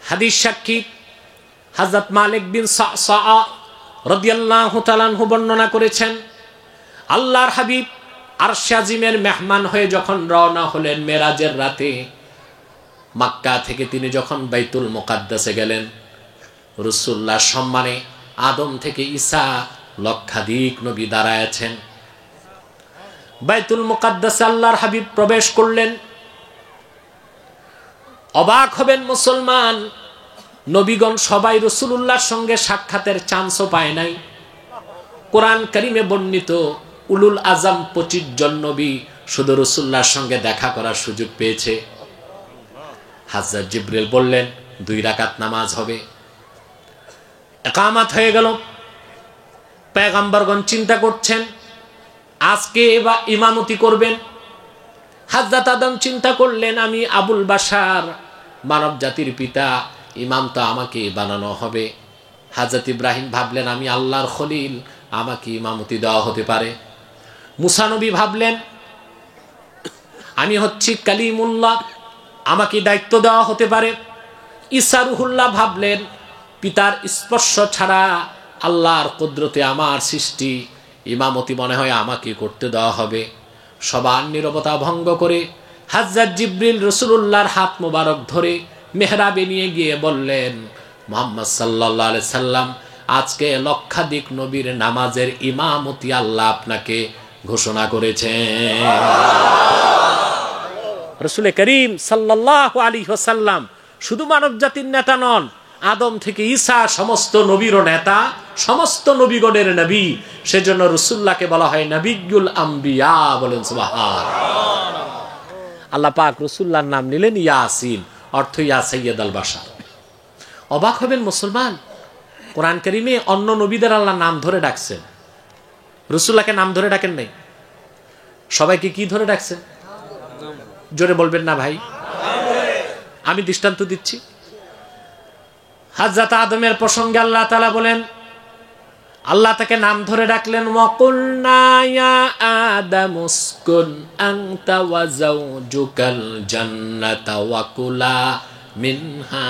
হাদিস সাক্ষী হযরত মালিক বিন সাআ রাদিয়াল্লাহু তাআলা আনহু বর্ণনা করেছেন, আল্লাহর হাবিব আরশে আজিমের মেহমান হয়ে যখন রওনা হলেন মেরাজের রাতে, মক্কা থেকে তিনি যখন বাইতুল মুকাদ্দাসে গেলেন, রাসূলুল্লাহর সম্মানে আদম থেকে ঈসা লক্ষাধিক নবী দাঁড়ায় আছেন। বাইতুল মুকাদ্দাসে আল্লাহর হাবিব প্রবেশ করলেন। অবাক হবেন মুসলমান, নবীগণ সবাই রাসূলুল্লাহর সঙ্গে সাক্ষাতের চান্সও পায় নাই। কোরআন কারীমে বর্ণিত উলুল আজম 25 জন নবী শুধু রাসূলুল্লাহর সঙ্গে দেখা করার সুযোগ পেয়েছে। হযরত জিবরিল বললেন 2 রাকাত নামাজ হবে। ইকামত হয়ে গেল। পয়গম্বরগণ চিন্তা করছেন আজকে এবার ইমামতি করবেন। হযরত আদম চিন্তা করলেন, আমি আবুল বাশার, মানব জাতির পিতা, ইমাম তো আমাকে বানানো হবে। হযরত ইব্রাহিম ভাবলেন, আমি আল্লাহর খলিল, আমাকে ইমামতি দেওয়া হতে পারে। মুসা নবী ভাবলেন, আমি হচ্ছি কালিমুল্লাহ, আমাকে দায়িত্ব দেওয়া হতে পারে। ঈসা রুহুল্লাহ ভাবলেন, পিতার স্পর্শ ছাড়া আল্লাহর কুদরতে আমার সৃষ্টি, ইমামতি মনে হয় আমাকে করতে দেওয়া হবে। সবার নীরবতা ভঙ্গ করে হযরত জিবরিল রাসূলুল্লাহর হাত মোবারক ধরে মেহরাবে নিয়ে গিয়ে বললেন, মুহাম্মদ সাল্লাল্লাহু আলাইহি সাল্লাম, আজকে লক্ষাধিক নবীর নামাজের ইমামতি আল্লাহ আপনাকে ঘোষণা করেছেন। রাসূল করিম সাল্লাল্লাহু আলাইহি ওয়াসাল্লাম শুধু মানব জাতির নেতা নন, আদম থেকে ঈসা সমস্ত নবীর নেতা, সমস্ত নবীগণের নবী। সেজন্য রাসূলুল্লাহকে বলা হয় নবিয়ুল আম্বিয়া। বলেন সুবহানাল্লাহ। আল্লাহ পাক রাসূলুল্লাহর নাম নিলেন ইয়াসিন, অর্থ ইয়া সাইয়্যিদাল বাশার। অবাক হবেন মুসলমান, কোরআন কারীমে অন্য নবীদের আল্লাহ নাম ধরে ডাকছেন, রাসূলুল্লাহকে নাম ধরে ডাকেন নাই। সবাইকে কি ধরে ডাকছেন? জোরে বলবেন না ভাই? আমি দৃষ্টান্ত দিচ্ছি। হযরত আদমের প্রসঙ্গে আল্লাহ তাআলা বলেন, আল্লাহ তাকে নাম ধরে ডাকলেন, ওয়াকুলনা ইয়া আদামু উসকুন আনতা ওয়া যাওজুকাল জান্নাতা ওয়া কুলা মিনহা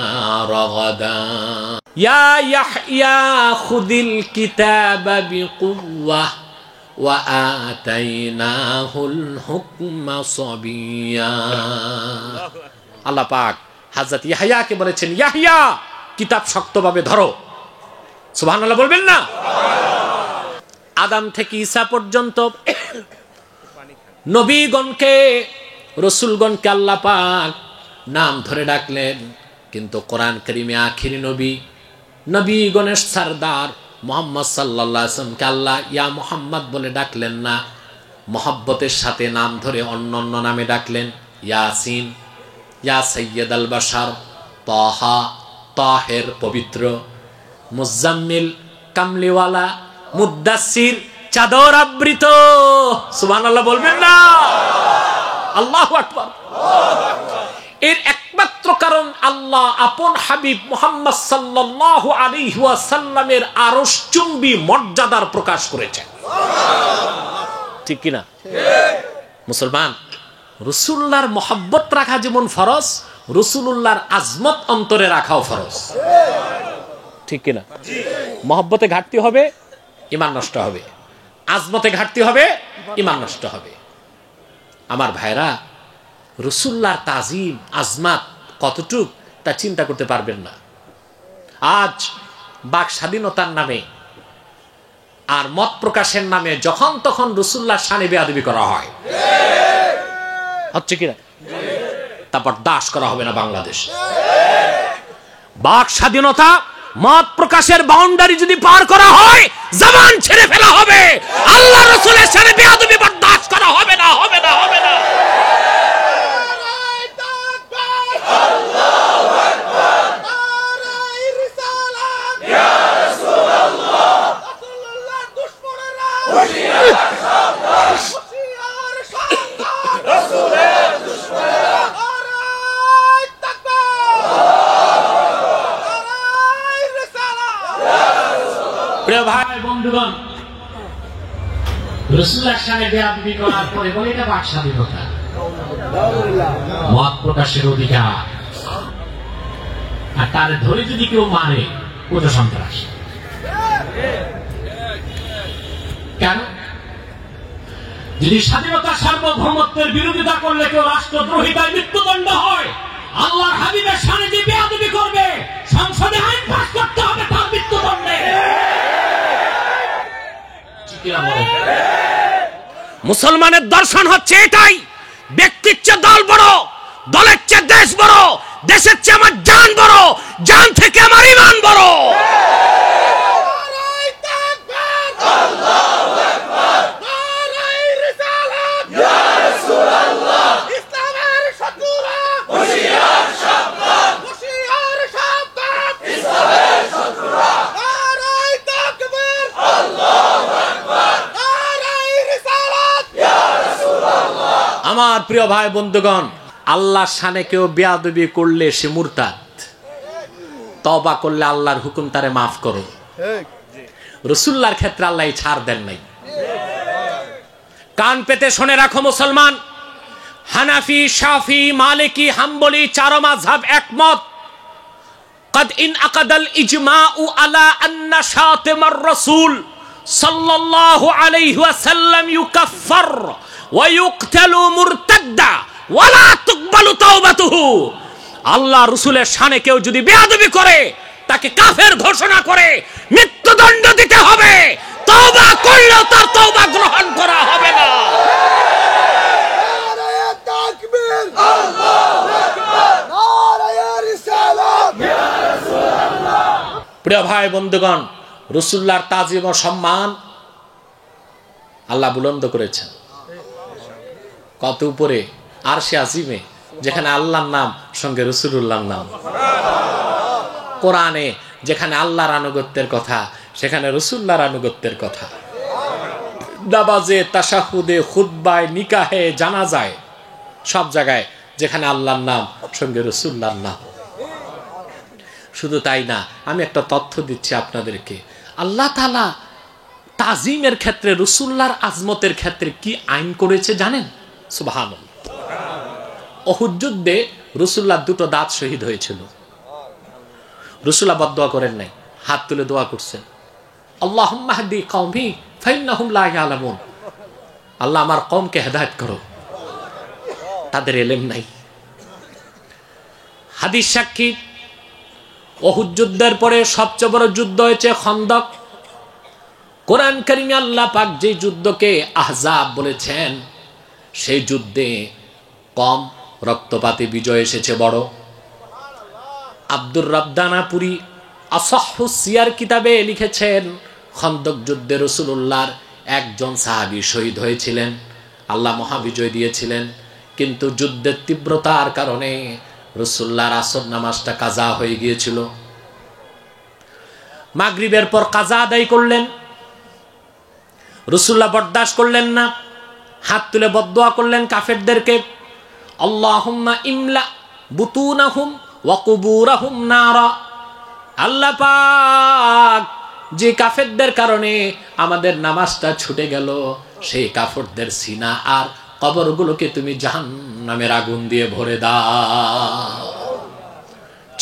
রাগাদা ইয়া ইয়াহইয়া খুযিল কিতাবা বিকুওয়া ওয়া আতাইনাহুল হুকমা সাবিয়্যা। আল্লাহ পাক হযরত ইয়াহইয়াকে বলেছেন, ইয়াহইয়া কিতাব শক্তভাবে ধরো। সুবহানাল্লাহ বলবেন না? আদম থেকে ঈসা পর্যন্ত নবীগণকে, রাসূলগণকে আল্লাহ পাক নাম ধরে ডাকলেন, কিন্তু কোরআন কারীমে আখিরি নবী, নবীগণের সরদার মুহাম্মদ সাল্লাল্লাহু আলাইহি ওয়াসাল্লামকে আল্লাহ ইয়া মুহাম্মদ বলে ডাকলেন না, মহব্বতের সাথে নাম ধরে অন্য অন্য নামে ডাকলেন। ইয়াসিন, ইয়া সাইয়্যিদাল বাশার, তাহা তাহের পবিত্র, মুজাম্মিল কামলিওয়ালা, মুদ্দাসির চাদর আবৃত। সুবহানাল্লাহ বলবেন না? আল্লাহু আকবার। এর একমাত্র কারণ আল্লাহ আপন হাবিব মুহাম্মদ সাল্লাল্লাহু আলাইহি ওয়াসাল্লামের আরশচুম্বী মর্যাদার প্রকাশ করেছেন। ঠিক কি না? মুসলমান, রাসূলুল্লাহর মহব্বত রাখা যেমন ফরজ, রাসূলুল্লাহর আজমত অন্তরে রাখাও ফরজ। ঠিক কিনা? মহব্বতে ঘাটতি হবে, ঈমান নষ্ট হবে। আজমতে ঘাটতি হবে, ঈমান নষ্ট হবে। আমার ভাইরা, রাসূলুল্লাহর তাজিম আজমাত কতটুক তা চিন্তা করতে পারবেন না। আজ বাক স্বাধীনতার নামে আর মত প্রকাশের নামে যখন তখন রাসূলুল্লাহর শানে বেয়াদবি করা হয়, হচ্ছে কিনা? তারপর দাস করা হবে না বাংলাদেশে। বাক স্বাধীনতা, মত প্রকাশের বাউন্ডারি যদি পার করা হয়, জবান ছেড়ে ফেলা হবে। আল্লাহ রাসূলের শানে বেয়াদবি বরদাস্ত করা হবে না, হবে না, হবে না। প্রিয় ভাই বন্ধুগণ, রাসূলুল্লাহর শানে বেয়াদবি করার পরে বলে এটা বাক স্বাধীনতা, মত প্রকাশের অধিকার, আর তার ধরে যদি কেউ মারে ওটা সন্ত্রাস। কেন? যদি স্বাধীনতা সার্বভৌমত্বের বিরোধিতা করলে কেউ রাষ্ট্রদ্রোহী তার মৃত্যুদণ্ড হয়। আল্লাহর হাবিবের শানে যে বেয়াদবি করবে, সংসদে আইন পাস করতে হবে তার মৃত্যুদণ্ডে। মুসলমানের দর্শন হচ্ছে এটাই, ব্যক্তির চেয়ে দল বড়, দলের চেয়ে দেশ বড়, দেশের চেয়ে আমার জান বড়, জান থেকে আমার ঈমান বড়। আমার প্রিয় ভাই বন্ধুগণ, আল্লাহর শানে কেউ বেয়াদবি করলে সে মুরতাদ। তওবা করলে আল্লাহর হুকুম তারে মাফ করো। রাসূলুল্লাহর ক্ষেত্রে আল্লাহ ছাড় দেন নাই। কান পেতে শুনে রাখো মুসলমান, হানাফি, শাফি, মালিকি, হাম্বলি চার মাযহাব একমত। قد انعقد الاجماع على ان شاتم الرسول صلى الله عليه وسلم يكفر ويقتل مرتدا ولا تقبل توبته। আল্লাহ রাসূলের শানে কেউ যদি বেয়াদবি করে, তাকে কাফের ঘোষণা করে মৃত্যুদণ্ড দিতে হবে। তওবা করলেও তার তওবা গ্রহণ করা হবে না। নারায়ে তাকবীর, আল্লাহু আকবার, নারায়ে রিসালাত, ইয়া রাসূলুল্লাহ। প্রিয় ভাই বন্ধুগণ, রাসূলুল্লাহর তাজিম ও সম্মান আল্লাহ বুলন্দ করেছেন। কত উপরে আরশে আজিমে, যেখানে আল্লাহর নাম সঙ্গে রাসূলুল্লাহর নাম। কোরআনে যেখানে আল্লাহর আনুগত্যের কথা, সেখানে রাসূলুল্লাহর আনুগত্যের কথা। নামাজে, তাশাহুদে, খুতবায়, নিকাহে, জানাজায়, সব জায়গায় যেখানে আল্লাহর নাম সঙ্গে রাসূলুল্লাহর নাম। শুধু তাই না, আমি একটা তথ্য দিচ্ছি আপনাদেরকে, আল্লাহ তাআলা তাজিমের ক্ষেত্রে, রাসূলুল্লাহর আজমতের ক্ষেত্রে কি আইন করেছে জানেন? সুবহানাল্লাহ। উহুদ যুদ্ধে রাসূলুল্লাহ দুটো দাঁত শহীদ হয়েছিল। রাসূলুল্লাহ বদদোয়া করেন নাই, হাত তুলে দোয়া করছেন, আল্লাহুম্মা হাদি কওমি ফাইন্নাহুম লা ইয়ালামুন। আল্লাহ আমার কওমকে হেদায়েত করো, তাদের ইলম নাই। হাদিস সাক্ষী, উহুদ যুদ্ধের পরে সবচেয়ে বড় যুদ্ধ হয়েছে খন্দক। কোরআন কারিমে আল্লাহ পাক যে যুদ্ধকে আহজাব বলেছেন, সেই যুদ্ধে কম রক্তপাতে বিজয় এসেছে বড়। আব্দুর রাব্দানাপুরি আসাহু সিয়ার কিতাবে লিখেছেন, খন্দক যুদ্ধে রাসূলুল্লাহর একজন সাহাবী শহীদ হয়েছিলেন, আল্লাহ মহাবিজয় দিয়েছিলেন, কিন্তু যুদ্ধের তীব্রতার কারণে রাসূলুল্লাহর আসর নামাজটা কাজা হয়ে গিয়েছিল। মাগরিবের পর কাজা আদায় করলেন, রাসূলুল্লাহ বরদাস্ত করলেন না, হাত তুলে বদদোয়া করলেন কাফেরদেরকে, আল্লাহুম্মা ইমলা বুতুনাহুম ওয়া কুবুরাহুম নারা। আল্লাহ পাক, যে কাফেরদের কারণে আমাদের নামাজটা ছুটে গেল, সেই কাফেরদের সিনা আর কবরগুলোকে তুমি জাহান্নামের আগুন দিয়ে ভরে দাও।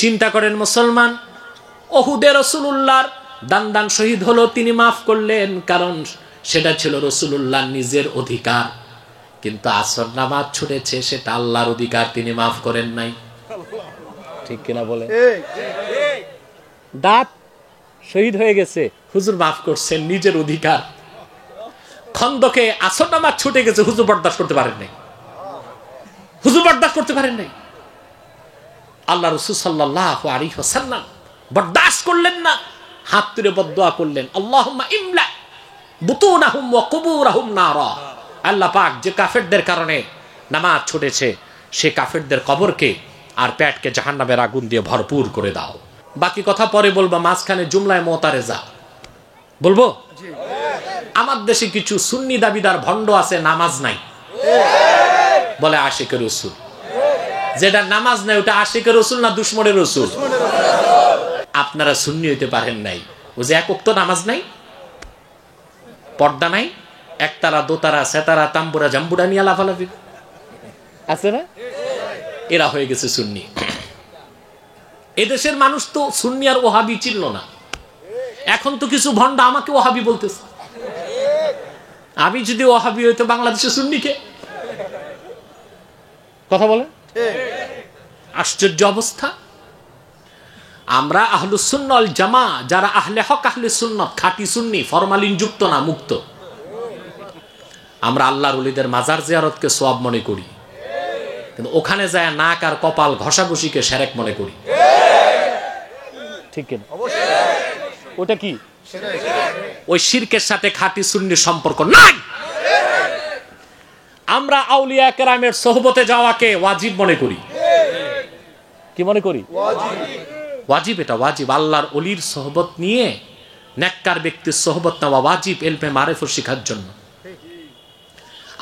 চিন্তা করেন মুসলমান, উহুদে রাসূলুল্লাহর দান শহীদ হলো, তিনি মাফ করলেন, কারণ সেটা ছিল রাসূলুল্লাহর নিজের অধিকার। কিন্তু আসর নামাজ ছুটেছে, সেটা আল্লাহর অধিকার, তিনি মাফ করেন নাই। ঠিক কিনা বলে? দাঁত শহীদ হয়ে গেছে, হুজুর মাফ করছেন, নিজের অধিকার। খন্দকে আসর নামাজ ছুটে গেছে, হুজুর বরদাস্ত করতে পারেন নাই, হুজুর বরদাস্ত করতে পারেন নাই। আল্লাহ রাসূল সাল্লাল্লাহু আলাইহি ওয়াসাল্লাম বরদাস্ত করলেন না, হাত তুলে বদদোয়া করলেন, আল্লাহুম্মা ইমলা বুতুনাহুম ওয়া কুবুরাহুম নারা। আল্লাহ পাক, যে কাফেরদের কারণে নামাজ ছুটেছে, সে কাফেরদের কবরকে আর পেটকে জাহান্নামের আগুন দিয়ে ভরপুর করে দাও। বাকি কথা পরে বলবো, মাঝখানে জুমলায় মুতারেজা বলবো। আমার দেশে কিছু সুন্নি দাবিদার ভণ্ড আছে, নামাজ নাই বলে আশিকের রাসূল। যেটা নামাজ নাই ওটা আশিকের রাসূল না দুশমনের রাসূল? আপনারা সুন্নি হইতে পারেন নাই, ও যে এক ওয়াক্ত নামাজ নাই, পর্দা নাই, একতারা দোতারা সেতারা তাম্বুরা জাম্বুরা নিয়ে লাফালাফি আছে না, এরা হয়ে গেছে সুন্নি। এদেশের মানুষ তো সুন্নি আর ওহাবি চিনল না। এখন তো কিছু ভণ্ড আমাকে ওহাবি বলতেছে। আমি যদি ওহাবি হইতো বাংলাদেশে সুন্নিকে কথা বলে, আশ্চর্য অবস্থা। আমরা আহলুস সুন্নাহ ওয়াল জামা, যারা আহলে হক আহলে সুন্নাত, খাঁটি সুন্নি, ফরমালিন যুক্ত না, মুক্ত। আমরা আল্লাহর ওলিদের মাজার জিয়ারতকে সওয়াব মনে করি, কিন্তু ওখানে যায় নাক আর কপাল ঘষাঘষিকে শিরক মনে করি। ঠিক না? ওটা কি? ওই শিরকের সাথে খাঁটি সুন্নির সম্পর্ক নাই। আমরা আউলিয়া কেরামের সোহবতে যাওয়াকে ওয়াজিব মনে করি। কি মনে করি? ওয়াজিব। এটা ওয়াজিব। আল্লাহর ওলির সোহবত নিয়ে নেককার ব্যক্তির সোহবত নেওয়া ওয়াজিব, ইলমে মারিফত শেখার জন্য।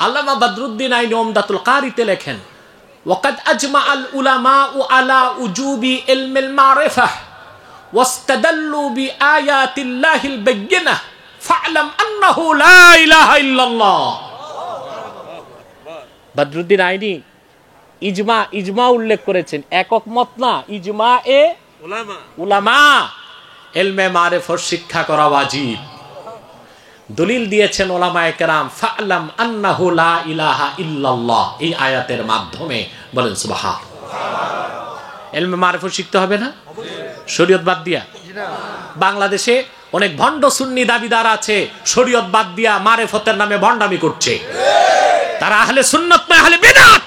আল্লামা বদরুদ্দিন আইনি উমদাতুল কারিতে লেখেন, ওয়াকাদ আজমাআল উলামাউ আলা উজুবি ইলমিল মারিফাহ ওয়াস্তাদাল্লু বিআয়াতিল্লাহিল বায়্যিনাহ ফা'লাম আন্নাহু লা ইলাহা ইল্লাল্লাহ। বদরুদ্দিন আইনি ইজমা উল্লেখ করেছেন, একক মত না, ইজমা এ উলামা, ইলমে মারিফত শিক্ষা করা ওয়াজিব। দলিল দিয়েছেন উলামায়ে কেরাম, ফা'লাম আন্নাহু লা ইলাহা ইল্লাল্লাহ, এই আয়াতের মাধ্যমে। বলেন সুবহানাল্লাহ। ইলমে মারিফত শিখতে হবে না শরীয়ত বাদ দিয়া? বাংলাদেশে অনেক ভণ্ড সুন্নি দাবিদার আছে, শরীয়ত বাদ দিয়া মারিফতের নামে ভণ্ডামি করছে। তারা আহলে সুন্নাত না, আহলে বিদআত।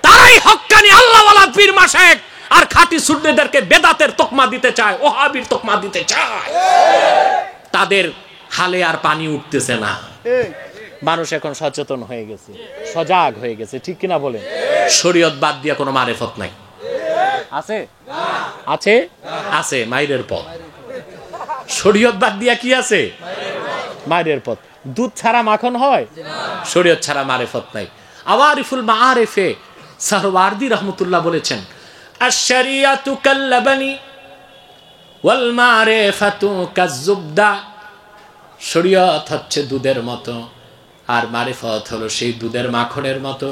তারাই হক্কানি আল্লাহওয়ালা পীর মাশায়েখ আর খাঁটি সুন্নিদেরকে বেদাতের তকমা দিতে চায়, ওহাবির তকমা দিতে চায়। তাদের হালে আর পানি উঠতেছে না। মানুষ এখন সচেতন হয়ে গেছে, সজাগ হয়ে গেছে। ঠিক কিনা বলেন? শরীয়ত বাদ দিয়া কোনো মারিফত নাই। আছে? আছে? আছে, মাইরের পথ। শরীয়ত বাদ দিয়া কি আছে? মাইরের পথ। দুধ ছাড়া মাখন হয়? শরীয়ত ছাড়া মারিফত নাই। আওয়ারিফুল মাআরিফে সাহওয়ার্দী রহমতুল্লাহ বলেছেন, আশ-শরিয়াতু কাল্লাবানি ওয়াল মারিফাতু কায-যুবদা, শরীয়ত হচ্ছে দুধের মতো আর মারিফত হলো সেই দুধের মাখনের মতো।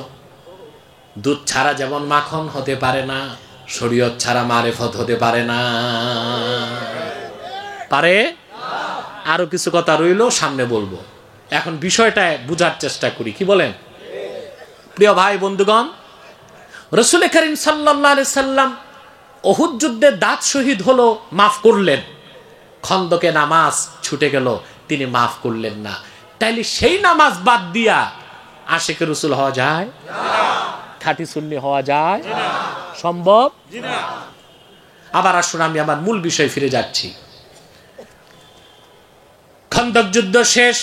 দুধ ছাড়া যেমন মাখন হতে পারে না, শরীয়ত ছাড়া মারিফত হতে পারে না। পারে? আরো কিছু কথা রইল, সামনে বলবো। এখন বিষয়টা বুঝার চেষ্টা করি, কি বলেন? প্রিয় ভাই বন্ধুগণ, রাসূল করিম সাল্লাল্লাহু আলাইহি সাল্লাম উহুদ যুদ্ধে দাঁত শহীদ হলো, মাফ করলেন। খন্দকে নামাজ ছুটে গেল, তিনি মাফ করলেন না। তাইলে সেই নামাজ বাদ দিয়া আশিকে রাসূল হওয়া যায়? খাঁটি সুন্নি হওয়া যায়? সম্ভব? আবার আসুন আমি আমার মূল বিষয় ফিরে যাচ্ছি। খন্দক যুদ্ধ শেষ,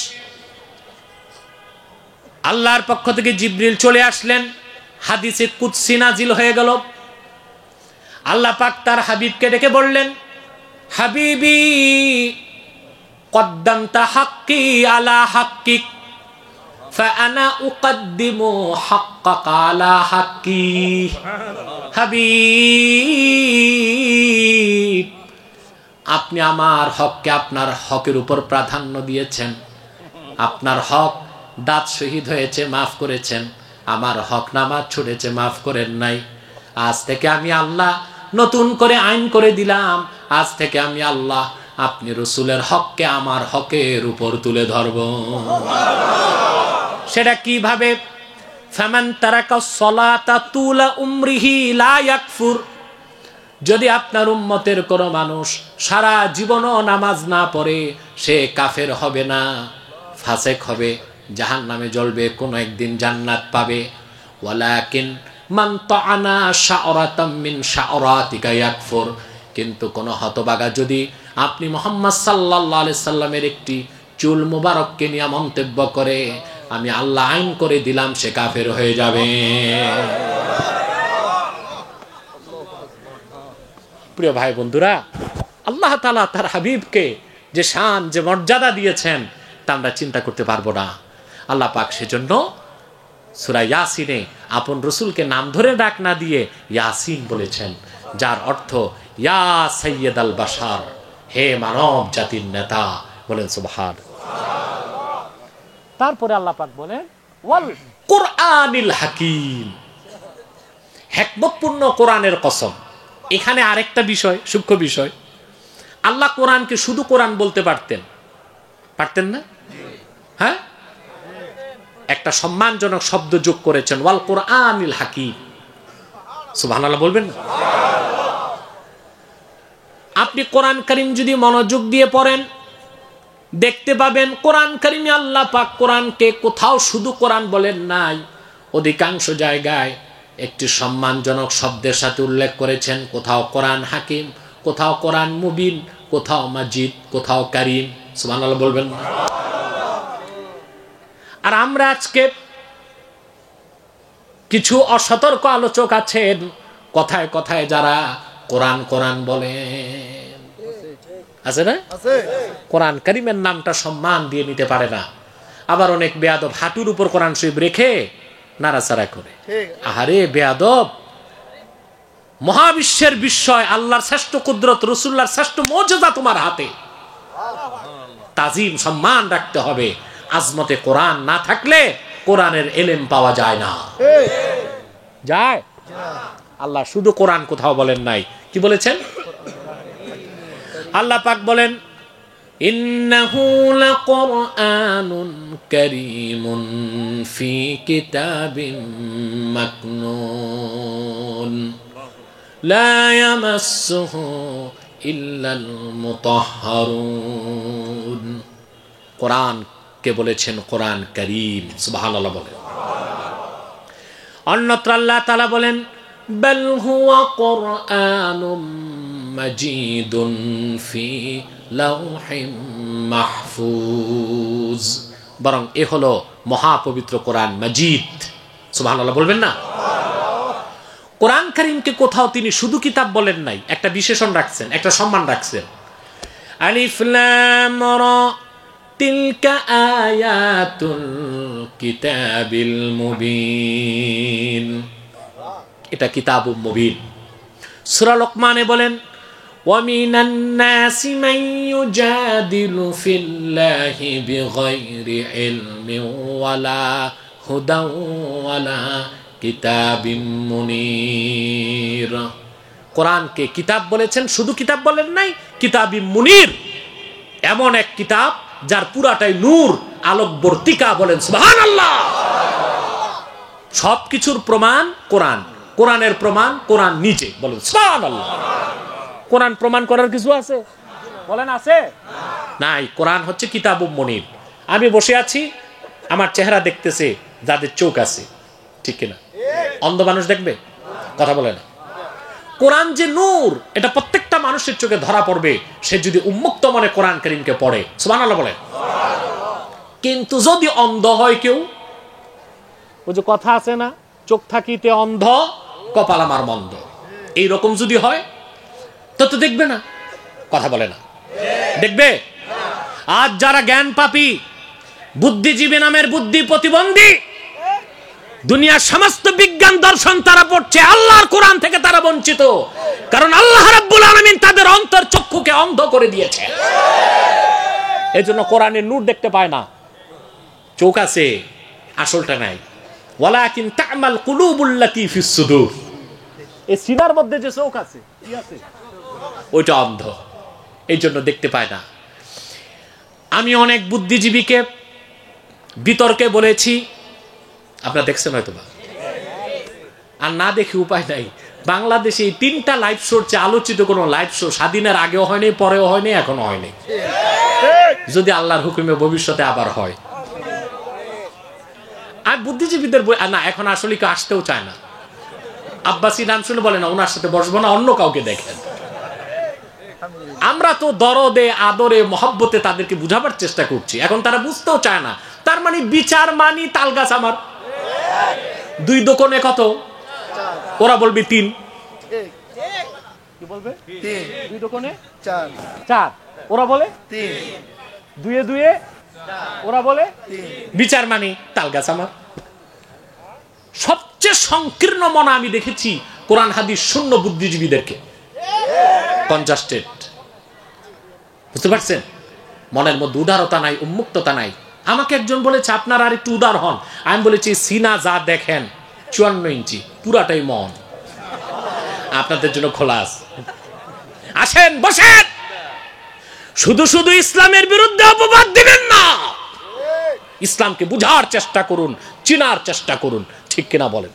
আল্লাহর পক্ষ থেকে জিবরিল চলে আসলেন, হাদিসে কুদসি নাজিল হয়ে গেল। আল্লাহ পাক তার হাবিবকে ডেকে বললেন, হাবিবি কদ্দামতা হাক্কি আলা হাক্কিক ফাআনা উকদ্দিমু হাক্কাকা আলা হাক্কি। হাবিব, আপনি আমার হককে আপনার হকের উপর প্রাধান্য দিয়েছেন। আপনার হক দাঁত শহীদ হয়েছে, মাফ করেছেন। আমার হক নামাজ ছুটেছে, মাফ করেন নাই। আজ থেকে আমি আল্লাহ নতুন করে আইন করে দিলাম, আজ থেকে আমি আল্লাহ আপনি রাসূলের হককে আমার হকের উপর তুলে ধরব। সেটা কিভাবে? ফামান তারাকা সলাতা তুলা উমরিহি লা ইয়াকফুর, যদি আপনার উম্মতের কোনো মানুষ সারা জীবনও নামাজ না পড়ে, সে কাফের হবে না, ফাসেক হবে, জাহান্নামে জ্বলবে, কোনো একদিন জান্নাত পাবে। ওয়ালাকিন মান তাআনা শাওরাতাম মিন শাওরাতিকা ইয়াকফুর, কিন্তু কোন হতভাগা যদি আপনি মুহাম্মদ সাল্লাল্লাহু আলাইহি সাল্লামের একটি চুল মুবারককে নিয়ে মন্তব্য করে, আমি আল্লাহ আইন করে দিলাম সে কাফের হয়ে যাবে। প্রিয় ভাই বন্ধুরা, আল্লাহ তাআলা তার হাবিবকে যে শান, যে মর্যাদা দিয়েছেন তা আমরা চিন্তা করতে পারবো না। আল্লাহ পাক সেজন্য সূরা ইয়াসিনে আপন রাসূলকে নাম ধরে ডাক না দিয়ে ইয়াসিন বলেছেন, যার অর্থ ইয়া সাইয়্যিদাল বাশার, হে মানব জাতির নেতা। বলেন সুবহান। তারপরে আল্লাহ পাক বলেন ওয়াল কুরআনিল হাকিম, হিকমতপূর্ণ কোরআনের কসম। এখানে আরেকটা বিষয়, সূক্ষ্ম বিষয়, আল্লাহ কোরআনকে শুধু কোরআন বলতে পারতেন, পারতেন না? হ্যাঁ, একটা সম্মানজনক শব্দ যোগ করেছেন, ওয়াল কুরআনিল হাকিম। সুবহানাল্লাহ বলবেন না? আপনি কোরআন কারীম যদি মনোযোগ দিয়ে পড়েন, দেখতে পাবেন কোরআন কারীমে আল্লাহ পাক কোরআনকে কোথাও শুধু কোরআন বলেন নাই, অধিকাংশ জায়গায় একটি সম্মানজনক শব্দের সাথে উল্লেখ করেছেন। কোথাও কোরআন হাকিম, কোথাও কোরআন মুবিন, কোথাও মাজিদ, কোথাও কারীম। সুবহানাল্লাহ বলবেন না? আর আমরা আজকে কিছু অসতর্ক আলোচক আছেন, কথায় কথায় যারা কোরআন কোরআন বলেন, আছে না? কোরআন কারীমের নামটা সম্মান দিয়ে নিতে পারে না। আবার অনেক বেয়াদব হাঁটুর উপর কোরআন শরীফ রেখে নাড়াচাড়া করে। আহারে বেয়াদব, মহাবিশ্বের বিস্ময়, আল্লাহর শ্রেষ্ঠ কুদরত, রাসূলুল্লাহর শ্রেষ্ঠ মুজিজা তোমার হাতে। তাজিম, সম্মান রাখতে হবে। আজমতে কোরআন না থাকলে কোরআনের ইলম পাওয়া যায় না। যায়? আল্লাহ শুধু কোরআন কোথাও বলেন নাই, কি বলেছেন? আল্লাহ পাক বলেন ইন্নাহু লাকুরআনুন কারীমুন ফি কিতাবিম মাকনুন লা ইয়ামাসসুহু ইল্লাল মুতাহহারুন। কোরআন কে বলেছেন কোরআন কারীম। সুবহানাল্লাহ বলেন। অন্যত্র আল্লাহ তাআলা বলেন বাল হুয়া কুরআনুম মাজিদুন ফি লাওহিম মাহফুজ, বরং এ হলো মহাপবিত্র কোরআন মাজিদ। সুবহানাল্লাহ বলবেন না? কোরআন কারীমকে কোথাও তিনি শুধু কিতাব বলেন নাই, একটা বিশেষণ রাখছেন, একটা সম্মান রাখছেন। আলিফ লাম রা তিলকা আয়াতুল কিতাবিল মুবিন। এটা কিতাবুম মুবিন। সূরা লোকমানে বলেন وَمِنَ النَّاسِ مَن يُجَادِلُ فِي اللَّهِ بِغَيْرِ عِلْمٍ وَلَا هُدًى وَلَا كِتَابٍ مُنِيرٍ। কোরআনকে কিতাব বলেছেন, শুধু কিতাব বলেন নাই, কিতাবি মুনির, এমন এক কিতাব যার পুরাটাই নূর, আলোকবর্তিকা। বলেন সুবহানাল্লাহ। সবকিছুর প্রমাণ কোরআন, কোরআনের প্রমাণ কোরআন নিজে। বলেন সুবহানাল্লাহ। কোরআন প্রমাণ করার কিছু আছে? বলেন আছে? নাই। কোরআন হচ্ছে কিতাবুম মুনির। আমি বসে আছি, আমার চেহারা দেখতেছে যাদের চোখ আছে, ঠিক কিনা? অন্ধ মানুষ দেখবে? কথা বলে না। কোরআন যে নূর, এটা প্রত্যেকটা মানুষের চোখে ধরা পড়বে সে যদি উন্মুক্ত মনে কোরআন কারীমকে পড়ে। সুবহানাল্লাহ বলেন। কিন্তু যদি অন্ধ হয় কেউ, ওই যে কথা আছে না, চোখ থাকিতে অন্ধ কপাল আমার মন্দ, এইরকম যদি হয় তো দেখবে না। কথা বলে না, দেখবে? আজ যারা জ্ঞান পাপী, বুদ্ধিজীবী নামের বুদ্ধি প্রতিবন্ধী, দুনিয়ার সমস্ত বিজ্ঞান দর্শন তারা পড়ছে, আল্লাহর কোরআন থেকে তারা বঞ্চিত। কারণ আল্লাহ রাব্বুল আলামিন তাদের অন্তর চক্ষুকে অন্ধ করে দিয়েছে। এজন্য কোরআনের নূর দেখতে পায় না। চোখ আছে, আসলটা নাই। ওয়ালাকিন তা'মাল কুলুবুল্লাতী ফিস সুদূর, এই সিনার মধ্যে যে চোখ আছে, কি আছে? ওইটা অন্ধ, এই জন্য দেখতে পায় না। আমি অনেক বুদ্ধিজীবীকে বিতর্কে বলেছি, আপনারা দেখছেন হয়তো বা, আর না দেখে উপায় নাই। বাংলাদেশে এই 3টা লাইভ শোর চেয়ে আলোচিত কোনো লাইভ শো স্বাধীনের আগেও হয়নি, পরেও হয়নি, এখনো হয়নি। যদি আল্লাহর হুকুমে ভবিষ্যতে আবার হয়। আর বুদ্ধিজীবীদের না, এখন আসলে কেউ আসতেও চায় না। আব্বাসী নাম শুনে বলে না, ওনার সাথে বসবো না, অন্য কাউকে দেখেন। আমরা তো দরদে, আদরে, মহব্বতে তাদেরকে বুঝাবার চেষ্টা করছি, এখন তারা বুঝতেও চায় না। তার মানে বিচার মানি তাল গাছ আমার। 2 দোকানে কত? ওরা বলবে 3। কি বলবে? 2 দোকানে 4। ওরা বলে 3। 2 2 ওরা বলে 3। বিচার মানি তাল গাছ আমার। সবচেয়ে সংকীর্ণ মনা আমি দেখেছি কোরআন হাদিস শূন্য বুদ্ধিজীবীদেরকে। কনজাস্টেড। বুঝতে পারছেন? মনের মধ্যে উদারতা নাই, উন্মুক্ততা নাই। আমাকে একজন বলেছে আপনারা আর একটু উদার হন। আমি বলেছি সিনা যা দেখেন 54 ইঞ্চি, পুরাটাই মন। আপনাদের জন্য খোলা আছে, আসেন বসেন। শুধু শুধু ইসলামের বিরুদ্ধে অপবাদ দিবেন না। ইসলামকে বুঝার চেষ্টা করুন, চিনার চেষ্টা করুন, ঠিক কিনা বলেন?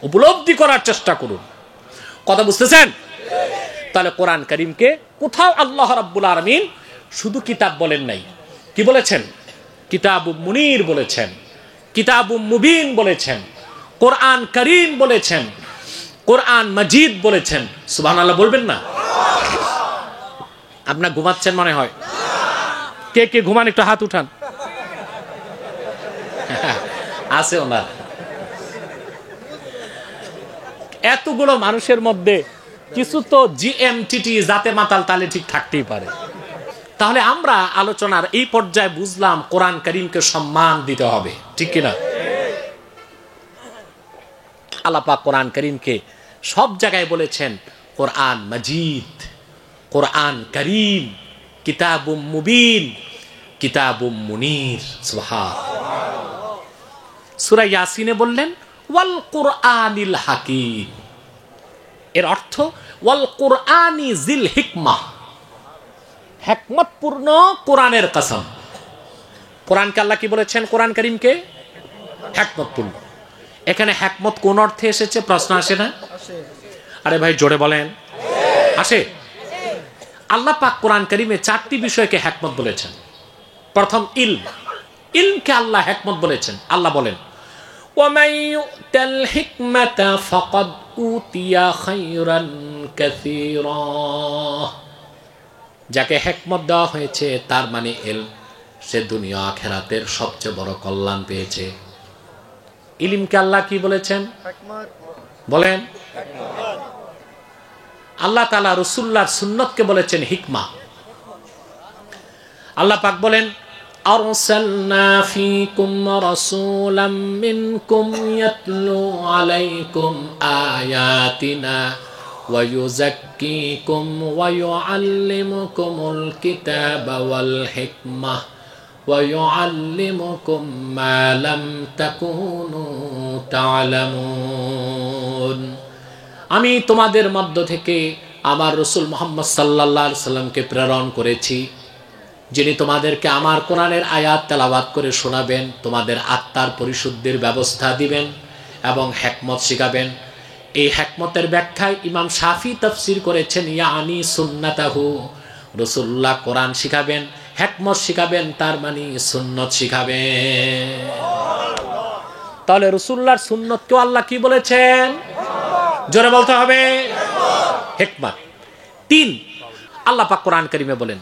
উপলব্ধি করার চেষ্টা করুন। কথা বুঝতেছেন? তাহলে কোরআন কারীমকে কোথাও আল্লাহ রাব্বুল আলামিন শুধু কিতাব বলেন নাই, কি বলেছেন? কিতাবুম মুনির বলেছেন, কিতাবুম মুবিন বলেছেন, কোরআন কারীম বলেছেন, কোরআন মাজিদ বলেছেন। সুবহানাল্লাহ বলবেন না? আপনারা ঘুমাচ্ছেন মনে হয়। কে কে ঘুমান একটু হাত উঠান। আছে ওনার। এতগুলো মানুষের মধ্যে কিছু তো জিএমটিটি জাতে মাতাল তালে ঠিক থাকতেই পারে। তাহলে আমরা আলোচনার এই পর্যায়ে বুঝলাম কোরআন কারীমকে সম্মান দিতে হবে, ঠিক কিনা? আল্লাহ পাক কোরআন কারীমকে সব জায়গায় বলেছেন কোরআন মাজিদ, কোরআন কারীম, কিতাবুম মুবিন, কিতাবুম মুনির। সুবহানাল্লাহ। সূরা ইয়াসিনে বললেন ওয়াল কুরআনিল হাকিম। এর অর্থ ওয়াল কুরআনি জিল হিকমাহ, হিকমতপূর্ণ কোরআনের কসম। কোরআনকে আল্লাহ কি বলেছেন? কোরআন কারীমকে হিকমতপূর্ণ। এখানে হিকমত কোন অর্থে এসেছে প্রশ্ন আসে না? আরে ভাই জোরে বলেন। আসে। আল্লাহ পাক কোরআন কারীমে 4টি বিষয়কে হিকমত বলেছেন। প্রথম ইলম, ইলমকে আল্লাহ হিকমত বলেছেন। আল্লাহ বলেন ওয়ামাই ইউতাল হিকমাতা ফাকাদ উতিয়া খায়রান কাসীরা। যাকে হিকমত দেওয়া হয়েছে তার মানে ইলম, সে দুনিয়া আখিরাতের সবচেয়ে বড় কল্যাণ পেয়েছে। ইলমকে আল্লাহ কি বলেছেন? বলেন। আল্লাহ তাআলা রাসূলুল্লাহর সুন্নাতকে বলেছেন হিকমা। আল্লাহ পাক বলেন আরসালনা ফীকুম রাসূলাম মিনকুম ইয়াতলু আলাইকুম আয়াতিনা ওয়া ইউযাক্কিকুম ওয়া ইউআল্লিমুকুমুল কিতাবা ওয়াল হিকমাহ ওয়া ইউআল্লিমুকুম মা লাম তাকুনু তা'লামুন। আমি তোমাদের মধ্য থেকে আমার রাসূল মুহাম্মদ সাল্লাল্লাহু আলাইহি সাল্লামকে প্রেরণ করেছি, যিনি তোমাদেরকে আমার কোরআনের আয়াত তেলাওয়াত করে শোনাবেন, তোমাদের আত্মার পরিশুদ্ধির ব্যবস্থা দিবেন এবং হিকমত শিখাবেন। এই হিকমতের ব্যাখ্যায় ইমাম শাফি তাফসীর করেছেন ইয়ানি সুন্নাতাহু, রাসূলুল্লাহ কোরআন শিখাবেন, হিকমত শিখাবেন, তার মানে সুন্নত শিখাবেন। তাহলে রাসূলুল্লাহর সুন্নতকে আল্লাহ কি বলেছেন? জোরে বলতে হবে, হিকমত। 3, আল্লাহ পাক কোরআন কারীমে বলেন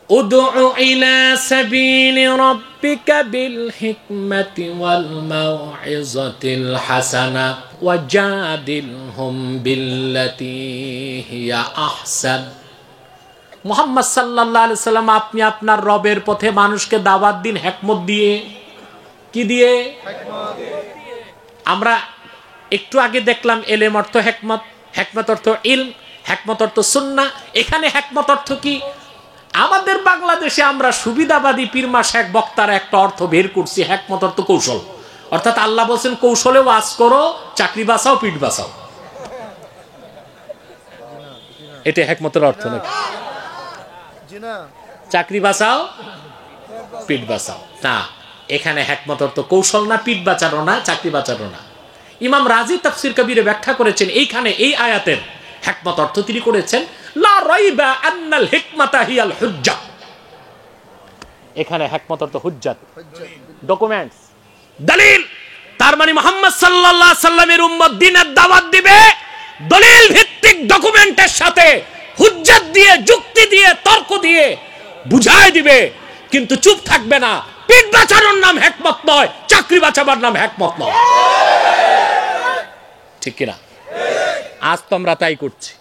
উদউ ইলা সাবিলি রাব্বিকা বিল হিকমাতি ওয়াল মাউইযাতিল হাসানা ওয়াজাদিলহুম বিল্লাতী হিয়া আহসান। মুহাম্মদ সাল্লাল্লাহু আলাইহি সাল্লাম, আপনি আপনার রবের পথে মানুষকে দাওয়াত দিন হিকমত দিয়ে। কি দিয়ে? আমরা একটু আগে দেখলাম এলেম অর্থ হিকমত, হিকমত অর্থ ইলম, হিকমত অর্থ সুন্নাহ। এখানে হিকমত অর্থ কি? আমাদের বাংলাদেশে আমরা সুবিধাবাদী পীরমা শেখ বক্তার একটা অর্থ বের করছি, হিকমত অর্থ কৌশল। অর্থাৎ আল্লাহ বলছেন কৌশলে ওয়াজ করো, চাকরি বাঁচাও, পিঠ বাঁচাও। এটা হিকমতের অর্থ নাকি? চাকরি বাঁচাও, পিঠ বাঁচাও না, এখানে হিকমত অর্থ কৌশল না, পিঠ বাঁচানো না, চাকরি বাঁচানো না। ইমাম রাজি তাফসীর কবিরে ব্যাখ্যা করেছেন এইখানে এই আয়াতের হিকমত অর্থ তিনি করেছেন লা রাইবা আন্নাল হিকমাতা হিয়াল হুজ্জা। এখানে হিকমত অর্থ হুজ্জাত, ডকুমেন্টস, দলিল। তার মানে মুহাম্মদ সাল্লাল্লাহু আলাইহি সাল্লামের উম্মত দ্বীনের দাওয়াত দিবে দলিল ভিত্তিক ডকুমেন্টের সাথে, হুজ্জাত দিয়ে, যুক্তি দিয়ে, তর্ক দিয়ে বুঝায় দিবে, কিন্তু চুপ থাকবে না। পিঠ বাঁচানোর নাম হিকমত নয়, চাকরি বাঁচাবার নাম হিকমত নয়। ঠিক কিনা? আজ তো আমরা তাই করছি।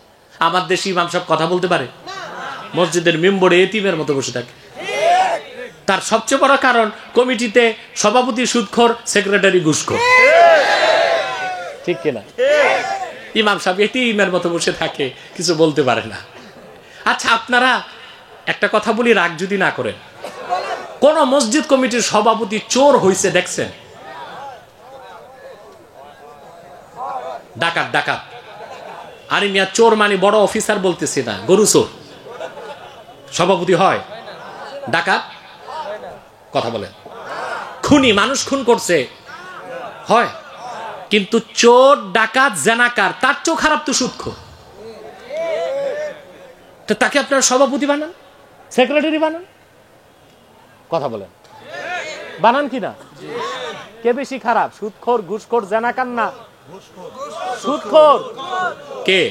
আমার দেশে ইমাম সাহেব কথা বলতে পারে, মসজিদের মেম্বরে এতিমের মতো বসে থাকে। তার সবচেয়ে বড় কারণ কমিটিতে সভাপতি সুদখোর, সেক্রেটারি ঘুষখোর। ঠিক কিনা? ইমাম সাহেব এতিমের মতো বসে থাকে, কিছু বলতে পারে না। আচ্ছা, আপনারা একটা কথা বলি, রাগ যদি না করেন, কোন মসজিদ কমিটির সভাপতি চোর হইছে দেখছেন? ডাকাত, ডাকাত। আরে মিয়া, চোর মানে বড় অফিসার বলতেছি না, গরু চোর সভাপতি হয়? ডাকাত কথা বলেন, খুনি, মানুষ খুন করছে হয়, কিন্তু চোর, ডাকাত, জেনাকার, তার চেয়েও খারাপ তো সুদখোর। তো তাকে আপনারা সভাপতি বানান, সেক্রেটারি বানান, কথা বলেন, বানান কিনা? কে বেশি খারাপ, সুদখোর, ঘুষখোর, জেনাকার না সুদখোর? কে?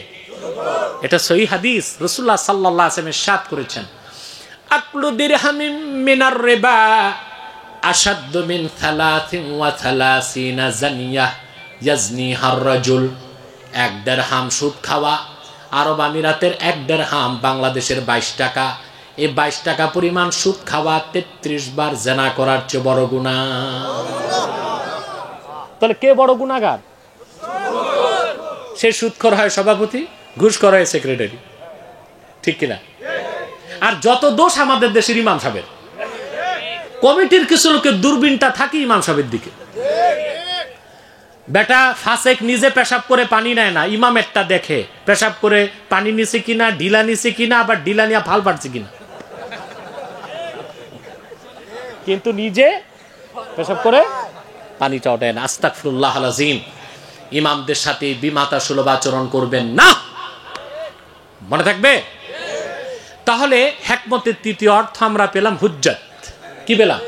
এটা সহিহ হাদিস, রাসূলুল্লাহ সাল্লাল্লাহু আলাইহি ওয়াসাল্লাম ইরশাদ করেছেন আকলু দিরহামিন মিনার রিবা আশাদ্দু মিন 33 জানিয়াহ ইয়াজনিহার রাজুল। 1 দিরহাম সুদ খাওয়া, আরব আমিরাতের 1 দিরহাম বাংলাদেশের 22 টাকা। এই 22 টাকা পরিমাণ সুদ খাওয়া 33 বার জিনা করার চেয়ে বড় গুনাহ। তাহলে কে বড় গুনাহগার? সে সুদখোর হয় সভাপতি, ঘুষখোর হয় সেক্রেটারি। ঠিক কিনা? আর যত দোষ আমাদের দেশের ইমাম সাহেবের। কমিটির কিছু লোকের দূরবীনটা থাকে ইমাম সাহেবের দিকে। বেটা ফাসেক নিজে পেশাব করে পানি নেয় না, ইমামেরটা দেখে পেশাব করে পানি নিছে কিনা, ঢিলা নিছে কিনা, আবার ঢিলা নিয়ে ফাল পাড়ছে কিনা, কিন্তু নিজে পেশাব করে পানিটা ওঠে না। আস্তাগফিরুল্লাহল আযীম। ইমামদের সাথে বিমাতা সুলভ আচরণ করবেন না, মনে থাকবে। তাহলে হিকমতের 3য় অর্থ আমরা পেলাম হুজ্জাত। কি পেলাম?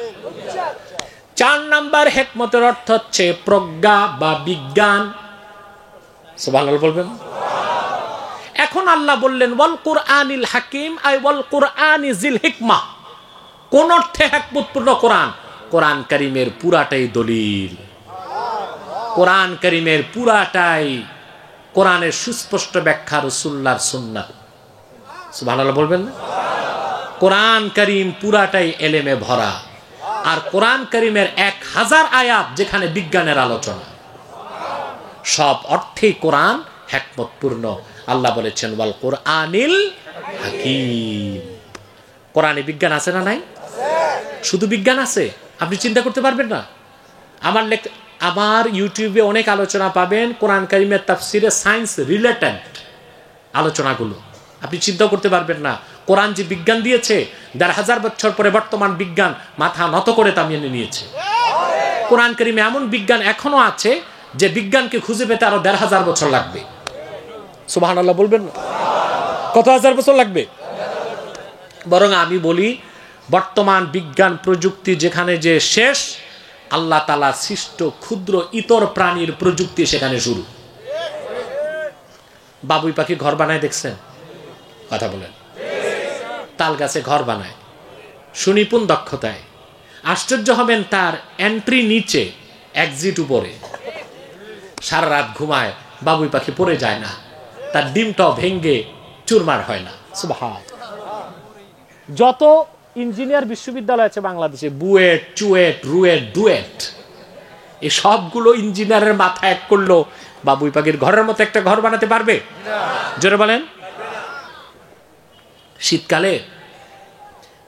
4 নাম্বার হিকমতের অর্থ হচ্ছে প্রজ্ঞা বা বিজ্ঞান। সুবহানাল্লাহ বলবেন। এখন আল্লাহ বললেন ওয়াল কুরআনিল হাকিম, আই ওয়াল কুরআনি জিল হিকমা। কোন অর্থে হিকমতপূর্ণ কোরআন? কোরআন কারীমের পুরাটাই দলিল, কোরআন কারীমের পুরাটাই কোরআনের সুস্পষ্ট ব্যাখ্যা, রাসূলুল্লাহর সুন্নাহ। সুবহানাল্লাহ বলবেন না? কোরআন কারীম পুরাটাই এলেমে ভরা, আর কোরআন কারীমের 1000 আয়াত যেখানে বিজ্ঞানের আলোচনা, সব অর্থেই কোরআন হিকমতপূর্ণ। আল্লাহ বলেছেন ওয়াল কোরআনিল হাকিম। কোরআনে বিজ্ঞান আছে না নাই? শুধু বিজ্ঞান আছে? আপনি চিন্তা করতে পারবেন না। আমার ইউটিউবে অনেক আলোচনা পাবেন কোরআন কারীমের তাফসিরে সায়েন্স রিলেটেড আলোচনাগুলো, আপনি চিন্তা করতে পারবেন না। কোরআন যে বিজ্ঞান দিয়েছে 1500 বছর পরে বর্তমান বিজ্ঞান মাথা নত করে তা মেনে নিয়েছে। কোরআন কারীমে এমন বিজ্ঞান এখনো আছে যে বিজ্ঞানকে খুঁজে পেতে আরো 1500 বছর লাগবে। সুবহানাল্লাহ বলবেন না? কত হাজার বছর লাগবে? বরং আমি বলি বর্তমান বিজ্ঞান প্রযুক্তি যেখানে যে শেষ, আল্লাহ তাআলা সৃষ্ট ক্ষুদ্র ইতর প্রাণীর প্রযুক্তি সেখানে শুরু। বাবুই পাখি ঘর বানায় দেখছেন? কথা বলেন। তাল গাছে ঘর বানায় সুনিপুণ দক্ষতায়। আশ্চর্য হবেন, তার এন্ট্রি নিচে, এক্সিট উপরে। সারা রাত ঘুমায়, বাবুই পাখি পড়ে যায় না, তার ডিমটাও ভেঙ্গে চুরমার হয় না। সুবহান। যত ইঞ্জিনিয়ার বিশ্ববিদ্যালয় আছে বাংলাদেশে, বুয়েট, চুয়েট, রুয়েট, ডুয়েট, এই সবগুলো ইঞ্জিনিয়ারের মাথা এক করলো বাবুই পাখির ঘরের মতো একটা ঘর বানাতে পারবে? জোরে বলেন। শীতকালে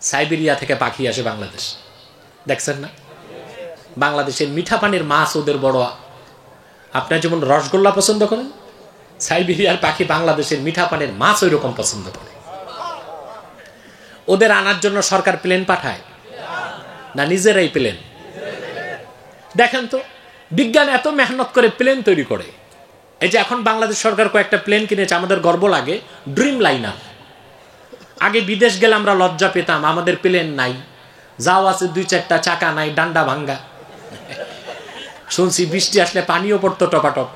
সাইবেরিয়া থেকে পাখি আসে বাংলাদেশ, দেখছেন না? বাংলাদেশের মিঠা পানির মাছ ওদের বড়। আপনার যেমন রসগোল্লা পছন্দ করেন, সাইবেরিয়ার পাখি বাংলাদেশের মিঠা পানির মাছ ওই রকম পছন্দ করে। ওদের আনার জন্য সরকার প্লেন পাঠায় না নিজেরাই প্লেন? দেখেন তো, বিজ্ঞান এত মেহনত করে প্লেন তৈরি করে। এই যে এখন বাংলাদেশ সরকার কয়েকটা প্লেন কিনেছে, আমাদের গর্ব লাগে। Dream liner. আগে বিদেশ গেলে আমরা লজ্জা পেতাম, আমাদের প্লেন নাই, যাও আছে 2-4টা চাকা নাই, ডান্ডা ভাঙ্গা। শুনছি বৃষ্টি আসলে পানিও পড়তো টপাটপ।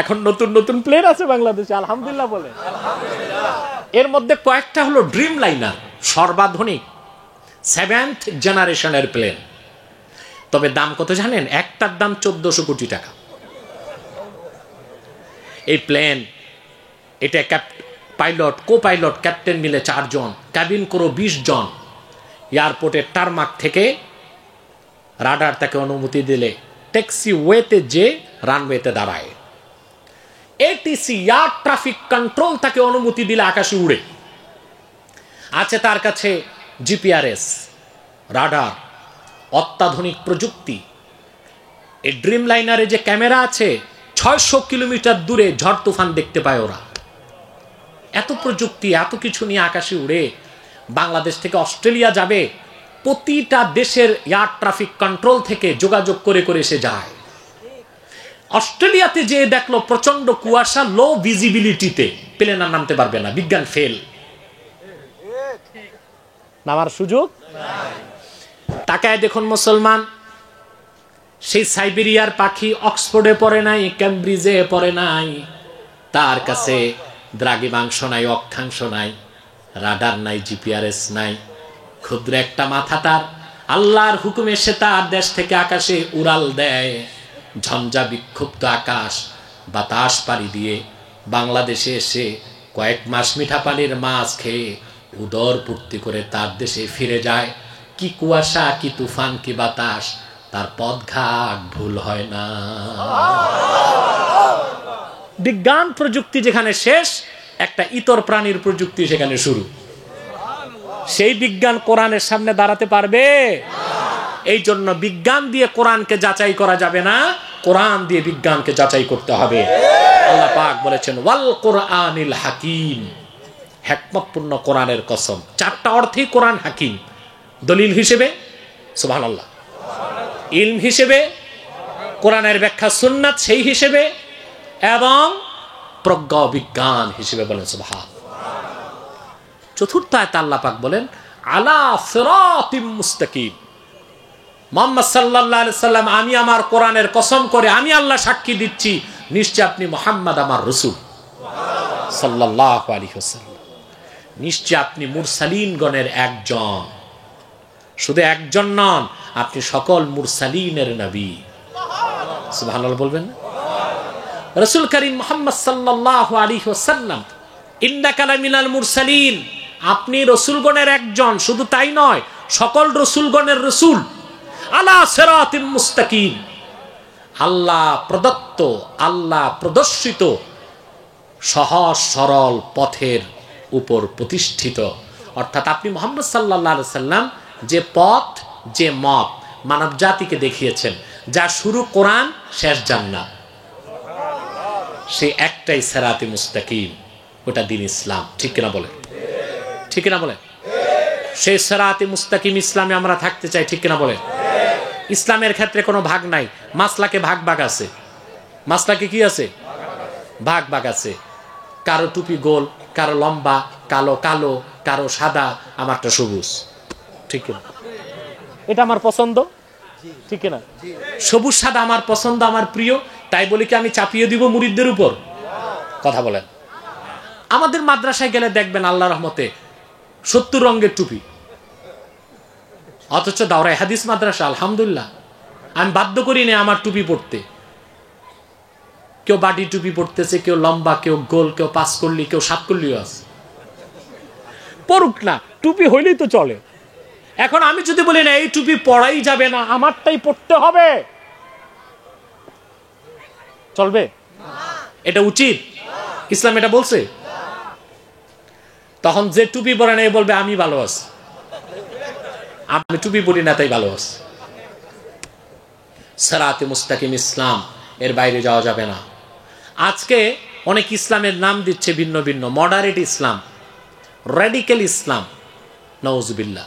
এখন নতুন নতুন প্লেন আছে বাংলাদেশে, আলহামদুলিল্লাহ বলে। এর মধ্যে কয়েকটা হলো ড্রিম লাইনার, সর্বাধুনিক 7th জেনারেশনের প্লেন। তবে দাম কত জানেন? একটার দাম 1400 কোটি টাকা। এই প্লেন, এটা পাইলট, কো পাইলট, ক্যাপ্টেন মিলে 4 জন, ক্যাবিন ক্রু 20 জন। এয়ারপোর্টের টারমাক থেকে রাডার তাকে অনুমতি দিলে ট্যাক্সি ওয়েতে যে রানওয়েতে দাঁড়ায়। এটিসি এয়ার ট্রাফিক কন্ট্রোল তাকে অনুমতি দিলে আকাশে উড়ে। আছে তার কাছে জিপিআরএস, রাডার, অত্যাধুনিক প্রযুক্তি। এই ড্রিম লাইনারে যে ক্যামেরা আছে, 600 কিলোমিটার দূরে ঝড় তুফান দেখতে পায় ওরা। এত প্রযুক্তি, এত কিছু নিয়ে আকাশে উড়ে। বাংলাদেশ থেকে অস্ট্রেলিয়া যাবে, প্রতিটা দেশের এয়ার ট্রাফিক কন্ট্রোল থেকে যোগাযোগ করে করে সে যায়। অস্ট্রেলিয়াতে যে দেখলো প্রচন্ড কুয়াশা, লো ভিজিবিলিটিতে প্লেন আর নামতে পারবে না, বিজ্ঞান ফেল, নামার সুযোগ। তাকায় দেখুন মুসলমান, সেই সাইবেরিয়ার পাখি অক্সফোর্ডে পড়ে নাই, ক্যামব্রিজে পড়ে নাই, তার কাছে দ্রাঘিমাংশ নাই, অক্ষাংশ নাই, রাডার নাই, জিপিআরএস নাই, ক্ষুদ্র একটা মাথা তার। আল্লাহর হুকুমে সে তার দেশ থেকে আকাশে উড়াল দেয়। ঝঞ্ঝা বিক্ষুব্ধ আকাশ বাতাস পাড়ি দিয়ে বাংলাদেশে এসে কয়েক মাস মিঠা পানির মাছ খেয়ে উদর পূর্তি করে তার দেশে ফিরে যায়। কি কুয়াশা, কি তুফান, কি বাতাস, তার পথঘাট ভুল হয় না। বিজ্ঞান প্রযুক্তি যেখানে শেষ, একটা ইতর প্রাণীর প্রযুক্তি সেখানে শুরু। সেই বিজ্ঞান কোরআনের সামনে দাঁড়াতে পারবে? এই জন্য বিজ্ঞান দিয়ে কোরআনকে যাচাই করা যাবে না, কোরআন দিয়ে বিজ্ঞানকে যাচাই করতে হবে। আল্লাহ পাক বলেছেন ওয়াল কোরআনিল হাকিম, হিকমতপূর্ণ কোরআনের কসম। 4টা অর্থেই কোরআন হাকিম। দলিল হিসেবে সুবহানাল্লাহ, ইলম হিসেবে, কোরআনের ব্যাখ্যা সুন্নাত সেই হিসেবে, এবং প্রজ্ঞা বিজ্ঞান হিসেবে। বলেন সুবহান। চতুর্থ আয়াতে আল্লাহ পাক বলেন আলা সিরাতিম মুস্তাকিম। মুহাম্মদ সাল্লাল্লাহু আলাইহি সাল্লাম, আমি আমার কোরআনের কসম করে আমি আল্লাহ সাক্ষী দিচ্ছি, নিশ্চয় আপনি মুহাম্মদ আমার রাসূল সাল্লাল্লাহু আলাইহি ওয়াসাল্লাম। নিশ্চয় আপনি মুরসালিনগণের একজন, শুধু একজন নন, আপনি সকল মুরসালিনের নবী। সুবহানাল্লাহ বলবেন না? রাসূল করিম মুহাম্মদ সাল্লাল্লাহু আলাইহি ওয়াসাল্লাম, ইন্নাকা লামিনাল মুরসালিন, আপনি রসুলগণের একজন, শুধু তাই নয়, সকল রসুলগণের রসুল। আলা সিরাতিম মুস্তাকিম, আল্লাহ প্রদত্ত, আল্লাহ প্রদর্শিত সহজ সরল পথের উপর প্রতিষ্ঠিত। অর্থাৎ আপনি মুহাম্মদ সাল্লাল্লাহু আলাইহি সাল্লাম যে পথ, যে মত মানব জাতিকে দেখিয়েছেন, যা শুরু কোরআন, শেষ জান্নাত, সে একটাই সিরাতে মুস্তাকিম, ওটা দিন ইসলাম। ঠিক কিনা বলে? ঠিক কিনা বলে? সেই সিরাতে মুস্তাকিম ইসলামে আমরা থাকতে চাই। ঠিক কিনা বলে? ইসলামের ক্ষেত্রে কোনো ভাগ নাই। মাসলাকে ভাগ ভাগ আছে। মাসলাকে কি আছে? ভাগ ভাগ আছে। কারো টুপি গোল, কারো লম্বা, কালো কালো, কারো সাদা, আমারটা সবুজ। ঠিক কিনা? এটা আমার পছন্দ। ঠিক কিনা? সবুজ সাদা আমার পছন্দ, আমার প্রিয়, তাই বলি কি আমি চাপিয়ে দিব মুরিদদের উপর? কথা বলেন। আমাদের মাদ্রাসায় গেলে দেখবেন আল্লাহ রহমতে 70 রঙের টুপি, অথচ দাওরায়ে হাদিস মাদ্রাসা আলহামদুলিল্লাহ আমি বাধ্য করি না আমার টুপি পড়তে। কেউ বাটি টুপি পড়তেছে, কেউ লম্বা, কেউ গোল, কেউ 5 করলি, কেউ 7 করলিও আছে। পড়ুক না, টুপি হইলেই তো চলে। এখন আমি যদি বলি না এই টুপি পড়াই যাবে না, আমারটাই পড়তে হবে, চলবে? এটা উচিত? ইসলাম এটা বলছে? তখন যে টুপি পরে নাই বলবে আমি ভালো আছি, আমি টুপি পরি না তাই ভালো আছি। সিরাতে মুস্তাকিম ইসলাম, এর বাইরে যাওয়া যাবে না। আজকে অনেক ইসলামের নাম দিচ্ছে ভিন্ন ভিন্ন, মডারেট ইসলাম, র্যাডিক্যাল ইসলাম। নাউজুবিল্লাহ।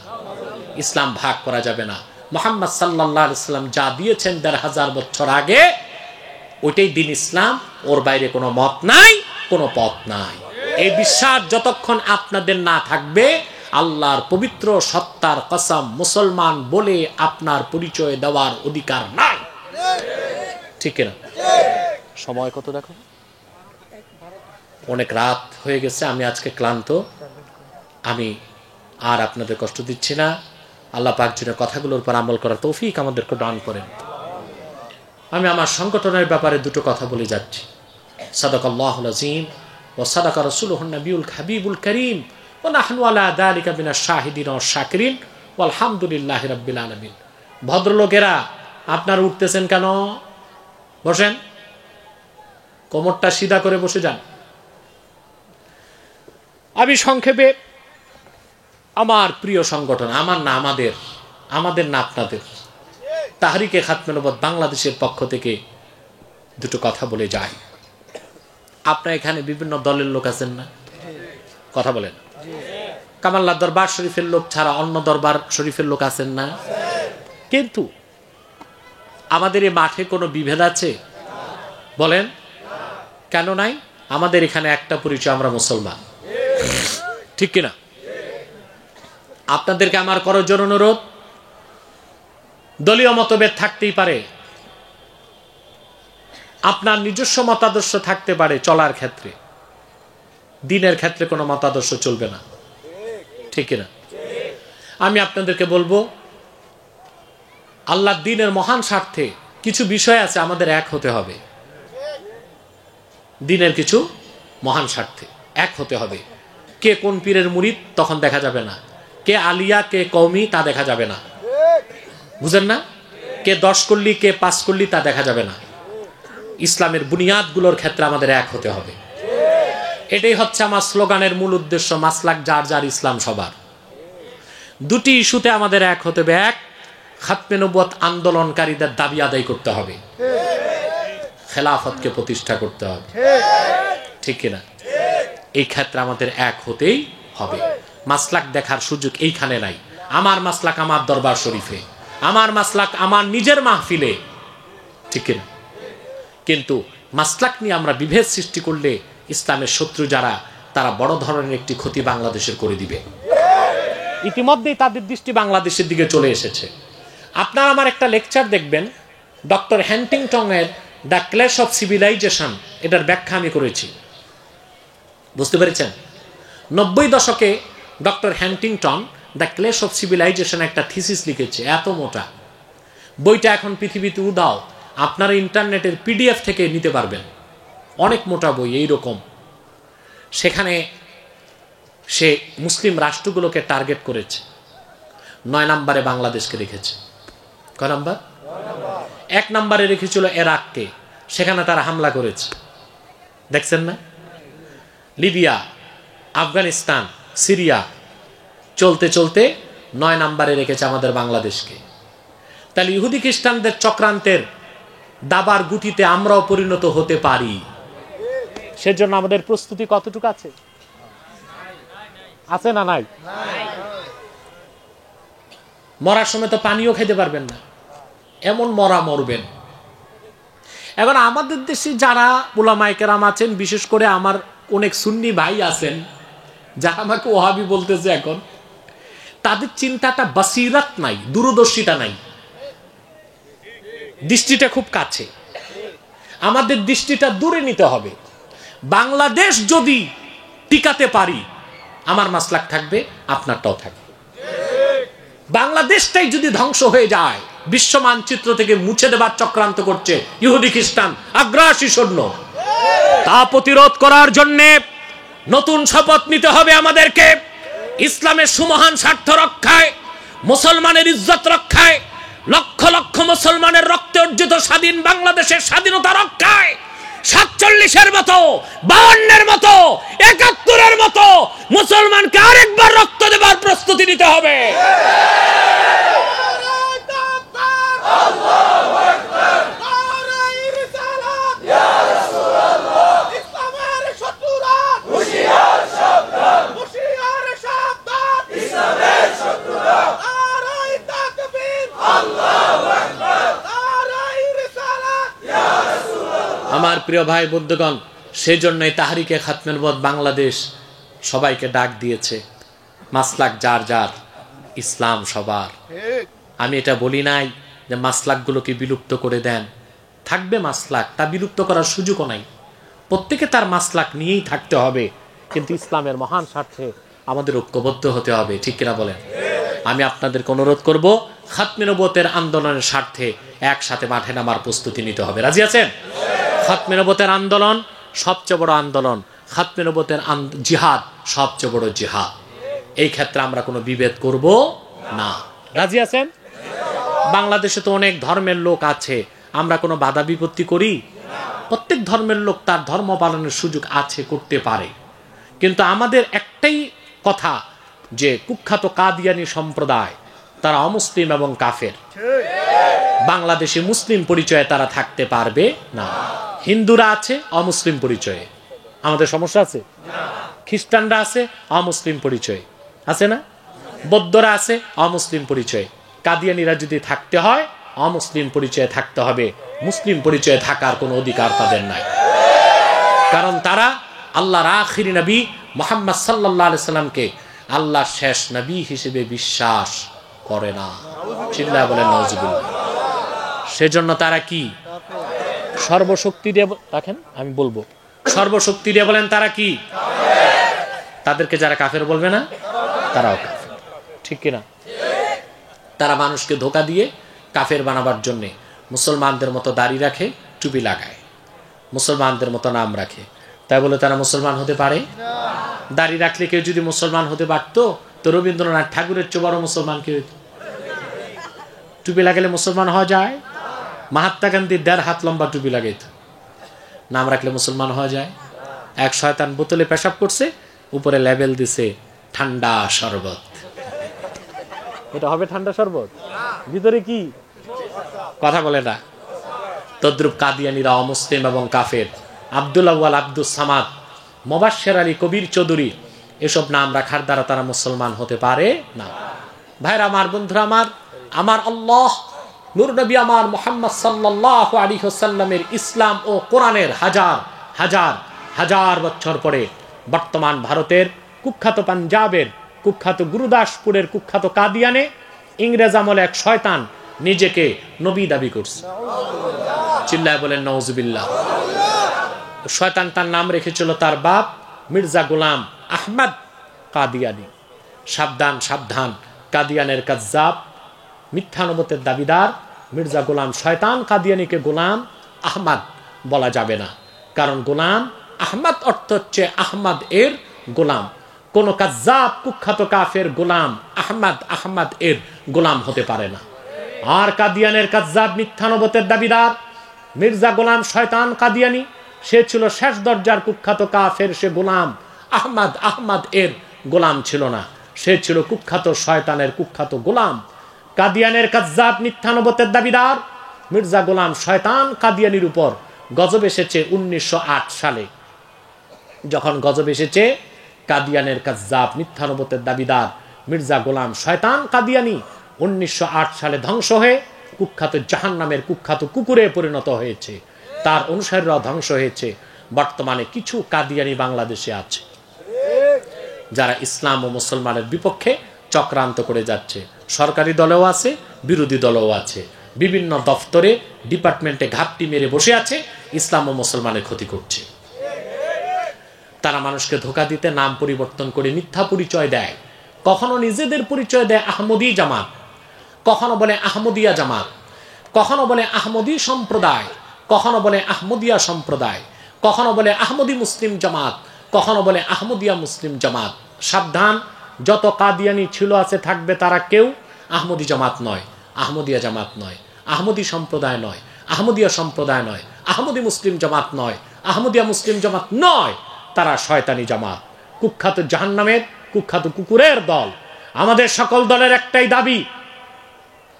ইসলাম ভাগ করা যাবে না। মুহাম্মদ সাল্লাল্লাহু আলাইহি সাল্লাম যা দিয়েছেন 1500 বছর আগে, ওইটাই দিন ইসলাম। ওর বাইরে কোনো মত নাই, কোনো পথ নাই। এই বিশ্বাস যতক্ষণ আপনাদের না থাকবে, আল্লাহর পবিত্র সত্তার কসম, মুসলমান বলে আপনার পরিচয় দেওয়ার অধিকার নাই। ঠিক না? সময় কত দেখো? অনেক রাত হয়ে গেছে, আমি আজকে ক্লান্ত, আমি আর আপনাদের কষ্ট দিচ্ছি না। আল্লাহ পাক যেন কথাগুলোর উপর আমল করার তৌফিক আমাদেরকে দান করেন। আমি আমার সংগঠনের ব্যাপারে দুটো কথা বলে যাচ্ছি। সাদাকাল্লাহুল আযীম ওয়া সাদাকা রাসূলুহুন নবিয়ুল হাবিবুল কারীম ওয়া নাহনু আলা যালিকা মিনাশ শাহিদিন ওয়াশ শাকিরিন ওয়াল হামদুলিল্লাহি রাব্বিল আলামিন। ভদ্রলোকেরা, আপনারা উঠতেছেন কেন? বসেন, কোমরটা সিধা করে বসে যান। আমি সংক্ষেপে আমার প্রিয় সংগঠন, আমার না আমাদের, আমাদের না আপনাদের, তাহরিকে খাতমে নবুয়ত বাংলাদেশের পক্ষ থেকে দুটো কথা বলে যাই। আপনার এখানে বিভিন্ন দলের লোক আছেন না? কথা বলেন। কামাল্লাহ দরবার শরীফের লোক ছাড়া অন্য দরবার শরীফের লোক আছেন না? কিন্তু আমাদের এই মাঠে কোনো বিভেদ আছে? বলেন, কেন নাই? আমাদের এখানে একটা পরিচয়, আমরা মুসলমান। ঠিক কিনা? আপনাদেরকে আমার করজোর অনুরোধ, দলীয় মতভেদ থাকতেই পারে, আপনার নিজস্ব মতাদর্শ থাকতে পারে চলার ক্ষেত্রে, দিনের ক্ষেত্রে কোনো মতাদর্শ চলবে না। ঠিক কিনা? আমি আপনাদেরকে বলবো, আল্লাহর দ্বীনের মহান স্বার্থে কিছু বিষয় আছে আমাদের এক হতে হবে। দ্বীনের কিছু মহান স্বার্থে এক হতে হবে। কে কোন পীরের মুরিদ তখন দেখা যাবে না, কে আলিয়া কে কওমি তা দেখা যাবে না, বুঝেন না? কে 10 করলি কে 5 করলি তা দেখা যাবে না। ইসলামের বুনিয়াদগুলোর ক্ষেত্রে আমাদের এক হতে হবে। এটাই হচ্ছে আমার স্লোগানের মূল উদ্দেশ্য, মাসলাক যার যার, ইসলাম সবার। দুটি ইস্যুতে আমাদের এক হতে হবে। এক, খাতমে নবুয়ত আন্দোলনকারীদের দাবি আদায় করতে হবে, খেলাফতকে প্রতিষ্ঠা করতে হবে। ঠিক কিনা? এই ক্ষেত্রে আমাদের এক হতেই হবে। মাসলাক দেখার সুযোগ এইখানে নাই। আমার মাসলাক আমার দরবার শরীফে, আমার মাসলাক আমার নিজের মাহফিলে। ঠিক কিনা? কিন্তু মাসলাক নিয়ে আমরা বিভেদ সৃষ্টি করলে ইসলামের শত্রু যারা, তারা বড় ধরনের একটি ক্ষতি বাংলাদেশের করে দিবে। ইতিমধ্যেই তাদের দৃষ্টি বাংলাদেশের দিকে চলে এসেছে। আপনারা আমার একটা লেকচার দেখবেন, ডক্টর হ্যান্টিংটনের দ্য ক্ল্যাশ অফ সিভিলাইজেশন, এটার ব্যাখ্যা আমি করেছি। বুঝতে পেরেছেন? 90 দশকে doctor Huntington the clash of civilization একটা থিসিস লিখেছে, এত মোটা। বইটা এখন পৃথিবীতে উদাও, আপনারা ইন্টারনেটের PDF থেকে নিতে পারবেন। অনেক মোটা বই, এইরকম। সেখানে সে মুসলিম রাষ্ট্রগুলোকে টার্গেট করেছে। 9 নম্বরে বাংলাদেশকে রেখেছে। কয় নাম্বার? 1 নম্বরে রেখেছিল ইরাককে, সেখানে তারা হামলা করেছে, দেখছেন না? লিবিয়া, আফগানিস্তান, সিরিয়া, চলতে চলতে 9 নম্বরে রেখেছে আমাদের বাংলাদেশকে। তাহলে ইহুদি খ্রিস্টানদের চক্রান্তের দাবার গুটিতে আমরাও পরিণত হতে পারি। সেজন্য আমাদের প্রস্তুতি কতটুকু আছে? আছে না নাই? মরার সময় তো পানিও খেতে পারবেন না, এমন মরা মরবেন। এখন আমাদের দেশে যারা উলামায়ে কেরাম আছেন, বিশেষ করে আমার অনেক সুন্নি ভাই আছেন যারা আমাকে ওহাবি বলতেছে, এখন তাদের চিন্তাটা বাসিরাত নাই, দূরদর্শিতা নাই, দৃষ্টিটা খুব কাছে। আমাদের দৃষ্টিটা দূরে নিতে হবে। বাংলাদেশ যদি টিকাতে পারি, আমার মাসলাক থাকবে, আপনারটাও থাকবে। বাংলাদেশটাই যদি ধ্বংস হয়ে যায়, বিশ্ব মানচিত্র থেকে মুছে দেবার চক্রান্ত করছে ইহুদি খ্রিস্টান, আগ্রাসী সৈন্য। তা প্রতিরোধ করার জন্য নতুন শপথ নিতে হবে আমাদেরকে। ইসলামের সুমহান স্বার্থ রক্ষায়, মুসলমানের ইজ্জত রক্ষায়, লক্ষ লক্ষ মুসলমানের রক্তে অর্জিত স্বাধীন বাংলাদেশের স্বাধীনতা রক্ষায় 47-এর মতো, 52-এর মতো, 71-এর মতো মুসলমানকে আরেকবার রক্ত দেবার প্রস্তুতি নিতে হবে। আমার প্রিয় ভাই বন্ধুগণ, সেই জন্যই তাহরিকে খাতমে নবুয়ত বাংলাদেশ সবাইকে ডাক দিয়েছে, মাসলাক যার যার, ইসলাম সবার। আমি এটা বলি নাই যে মাসলাকগুলোকে বিলুপ্ত করে দেন, থাকবে মাসলাক, তা বিলুপ্ত করার সুযোগও নাই। প্রত্যেকে তার মাসলাক নিয়েই থাকতে হবে, কিন্তু ইসলামের মহান স্বার্থে আমাদের ঐক্যবদ্ধ হতে হবে, ঠিক কিনা বলেন? আমি আপনাদেরকে অনুরোধ করব, খাতমে নবুয়তের আন্দোলনের স্বার্থে একসাথে মাঠে নামার প্রস্তুতি নিতে হবে। রাজি আছেন? খাতমে নবুয়তের আন্দোলন সবচেয়ে বড় আন্দোলন, খাতমে নবুয়তের জিহাদ সবচেয়ে বড় জিহাদ। এই ক্ষেত্রে আমরা কোনো বিভেদ করব না। রাজি আছেন? বাংলাদেশে তো অনেক ধর্মের লোক আছে, আমরা কোনো বাধা বিপত্তি করি? প্রত্যেক ধর্মের লোক তার ধর্ম পালনের সুযোগ আছে, করতে পারে। কিন্তু আমাদের একটাই কথা যে কুখ্যাত কাদিয়ানি সম্প্রদায় তারা অমুসলিম এবং কাফের। বাংলাদেশে মুসলিম পরিচয়ে তারা থাকতে পারবে না। হিন্দুরা আছে অমুসলিম পরিচয়ে, আমাদের সমস্যা আছে? খ্রিস্টানরা আছে অমুসলিম পরিচয়ে, আছে না? বৌদ্ধরা আছে অমুসলিম পরিচয়ে। কাদিয়ানিরা যদি থাকতে হয় অমুসলিম পরিচয়ে থাকতে হবে, মুসলিম পরিচয়ে থাকার কোনো অধিকার তাদের নাই। কারণ তারা আল্লাহর আখিরি নবী মুহাম্মদ সাল্লাল্লাহু আলাইহি সাল্লামকে আল্লাহর শেষ নবী হিসেবে বিশ্বাস করে না। চিল্লায় বলেন নাউজুবিল্লাহ। সেজন্য তারা কি সর্বশক্তি দিয়ে, দেখেন আমি বলবো, সর্বশক্তি দিয়ে বলেন তারা কি? তাদেরকে যারা কাফের বলবে না, তারাও কাফের, ঠিক কিনা? তারা মানুষকে ধোঁকা দিয়ে কাফের বানাবার জন্য মুসলমানদের মতো দাড়ি রাখে, টুপি লাগায়, মুসলমানদের মতো নাম রাখে। তাই বলে তারা মুসলমান হতে পারে? দাড়ি রাখলে কেউ যদি মুসলমান হতে পারতো তো রবীন্দ্রনাথ ঠাকুরের চেয়ে বড় মুসলমান কেউ। টুপি লাগালে মুসলমান হওয়া যায়? মহাত্মা গান্ধী 1.5 হাত লম্বা টুপি লাগাইত, নাম রাখলে মুসলমান হওয়া যায়? এক শয়তান বোতলে পেশাব করছে, উপরে লেবেল দিছে ঠান্ডা শরবত। এটা হবে ঠান্ডা শরবত? ভিতরে কি কথা বলে না? তদ্রুপ কাদিয়ানিরা অমুসলিম এবং কাফের। আব্দুল আউয়াল, আব্দুস সামাদ, মোবাশ্বের আলী, কবির চৌধুরী, এসব নাম রাখার দ্বারা তারা মুসলমান হতে পারে না। ভাইরা আমার, বন্ধুরা আমার, আমার আল্লাহ নূর নবী আমার মুহাম্মদ সাল্লাল্লাহু আলাইহি ওয়াসাল্লামের ইসলাম ও কোরআনের হাজার হাজার হাজার বছর পরে বর্তমান ভারতের কুখ্যাত পাঞ্জাবের কুখ্যাত গুরুদাসপুরের কুখ্যাত কাদিয়ানে ইংরেজ আমলে এক শয়তান নিজেকে নবী দাবি করছে। চিল্লায় বলেন নাউজুবিল্লাহ। শয়তান তার নাম রেখেছিল তার বাপ মির্জা গোলাম আহমদ কাদিয়ানি। সাবধান সাবধান, কাদিয়ানের কাজ্জাব, মিথ্যা নবুয়তের দাবিদার মির্জা গোলাম শয়তান কাদিয়ানিকে গোলাম আহমদ বলা যাবে না, কারণ গোলাম আহমদ অর্থ হচ্ছে আহমদ এর গোলাম। কোন কাজ্জাব কুখ্যাত কাফের গোলাম আহমদ এর গোলাম হতে পারে না। আর কাদিয়ানের কাজ্জাব মিথ্যানবতের দাবিদার মির্জা গোলাম শয়তান কাদিয়ানি, সে ছিল শেষ দরজার কুখ্যাত কাফের, সে গোলাম আহমদ এর গোলাম ছিল না, সে ছিল কুখ্যাত শয়তানের কুখ্যাত গোলাম। কাদিয়ানের কাজ্জাব মিথ্যানবতের দাবিদার মির্জা গোলাম শয়তান কাদিয়ানির উপর গজব এসেছে 1908 সালে। যখন গজব এসেছে, কাদিয়ানের কাজ্জাব মিথ্যানবতের দাবিদার মির্জা গোলাম শয়তান কাদিয়ানি 1908 সালে ধ্বংস হয়ে কুখ্যাত জাহান্নামের কুখ্যাত কুকুরে পরিণত হয়েছে, তার অনুসারীরাও ধ্বংস হয়েছে। বর্তমানে কিছু কাদিয়ানি বাংলাদেশে আছে যারা ইসলাম ও মুসলমানের বিপক্ষে চক্রান্ত করে যাচ্ছে। সরকারি দলেও আছে, বিরোধী দলেও আছে, বিভিন্ন দফতরে ডিপার্টমেন্টে ঘাপটি মেরে বসে আছে, ইসলাম ও মুসলমানের ক্ষতি করছে। তারা মানুষকে ধোঁকা দিতে নাম পরিবর্তন করে মিথ্যা পরিচয় দেয়। কখনো নিজেদের পরিচয় দেয় আহমদী জামাত, কখনো বলে আহমদিয়া জামাত, কখনো বলে আহমদী সম্প্রদায়, কখনো বলে আহমদিয়া সম্প্রদায়, কখনো বলে আহমদী মুসলিম জামাত, কখনো বলে আহমদিয়া মুসলিম জামাত। সাবধান, যত কাদিয়ানি ছিল আছে থাকবে, তারা কেউ আহমদী জামাত নয়, আহমদিয়া জামাত নয়, আহমদী সম্প্রদায় নয়, আহমদিয়া সম্প্রদায় নয়, আহমদী মুসলিম জামাত নয়, আহমদিয়া মুসলিম জামাত নয়, তারা শয়তানি জামাত, কুখ্যাত জাহান্নামের কুখ্যাত কুকুরের দল। আমাদের সকল দলের একটাই দাবি,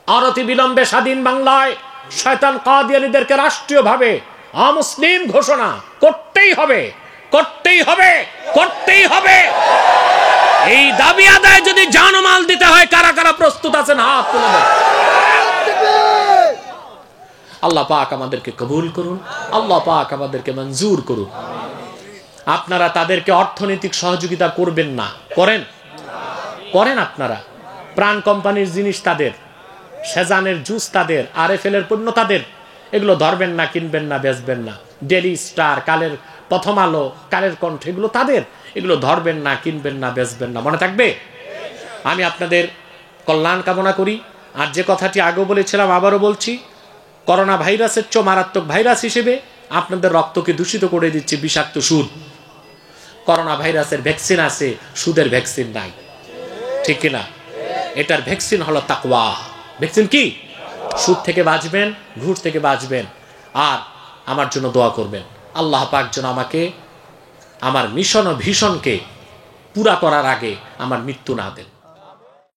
অনতি বিলম্বে স্বাধীন বাংলায় শয়তান কাদিয়ানীদেরকে রাষ্ট্রীয়ভাবে অমুসলিম ঘোষণা করতেই হবে, করতেই হবে, করতেই হবে। এই দাবি আদায় যদি জানমাল দিতে হয়, কারা কারা প্রস্তুত আছেন হাত তুলে দেন। আল্লাহ পাক আমাদেরকে কবুল করুন, আল্লাহ পাক আমাদেরকে মঞ্জুর করুন। আপনারা তাদেরকে অর্থনৈতিক সহযোগিতা করবেন না, করেন করেন আপনারা। প্রাণ কোম্পানির জিনিস তাদের, সেজানের জুস তাদের, RFL এর পণ্য তাদের, এগুলো ধরবেন না, কিনবেন না, বেচবেন না। ডেলি স্টার, কালের প্রথম আলো, কালের কণ্ঠ, এগুলো তাদের, এগুলো ধরবেন না, কিনবেন না, বেচবেন না। মনে থাকবে? আমি আপনাদের কল্যাণ কামনা করি। আর যে কথাটি আগেও বলেছিলাম, আবারও বলছি, করোনা ভাইরাসের চেয়ে মারাত্মক ভাইরাস হিসেবে আপনাদের রক্তকে দূষিত করে দিচ্ছে বিষাক্ত সুদ। করোনা ভাইরাসের ভ্যাকসিন আছে, সুদের ভ্যাকসিন নাই, ঠিক কিনা? এটার ভ্যাকসিন হলো তাকওয়া। ভ্যাকসিন কি? সুদ থেকে বাঁচবেন, ঘুষ থেকে বাঁচবেন, আর আমার জন্য দোয়া করবেন। আল্লাহ পাক যেন আমাকে আমার মিশন ও ভীষণকে পুরা করার আগে আমার মৃত্যু না দেন।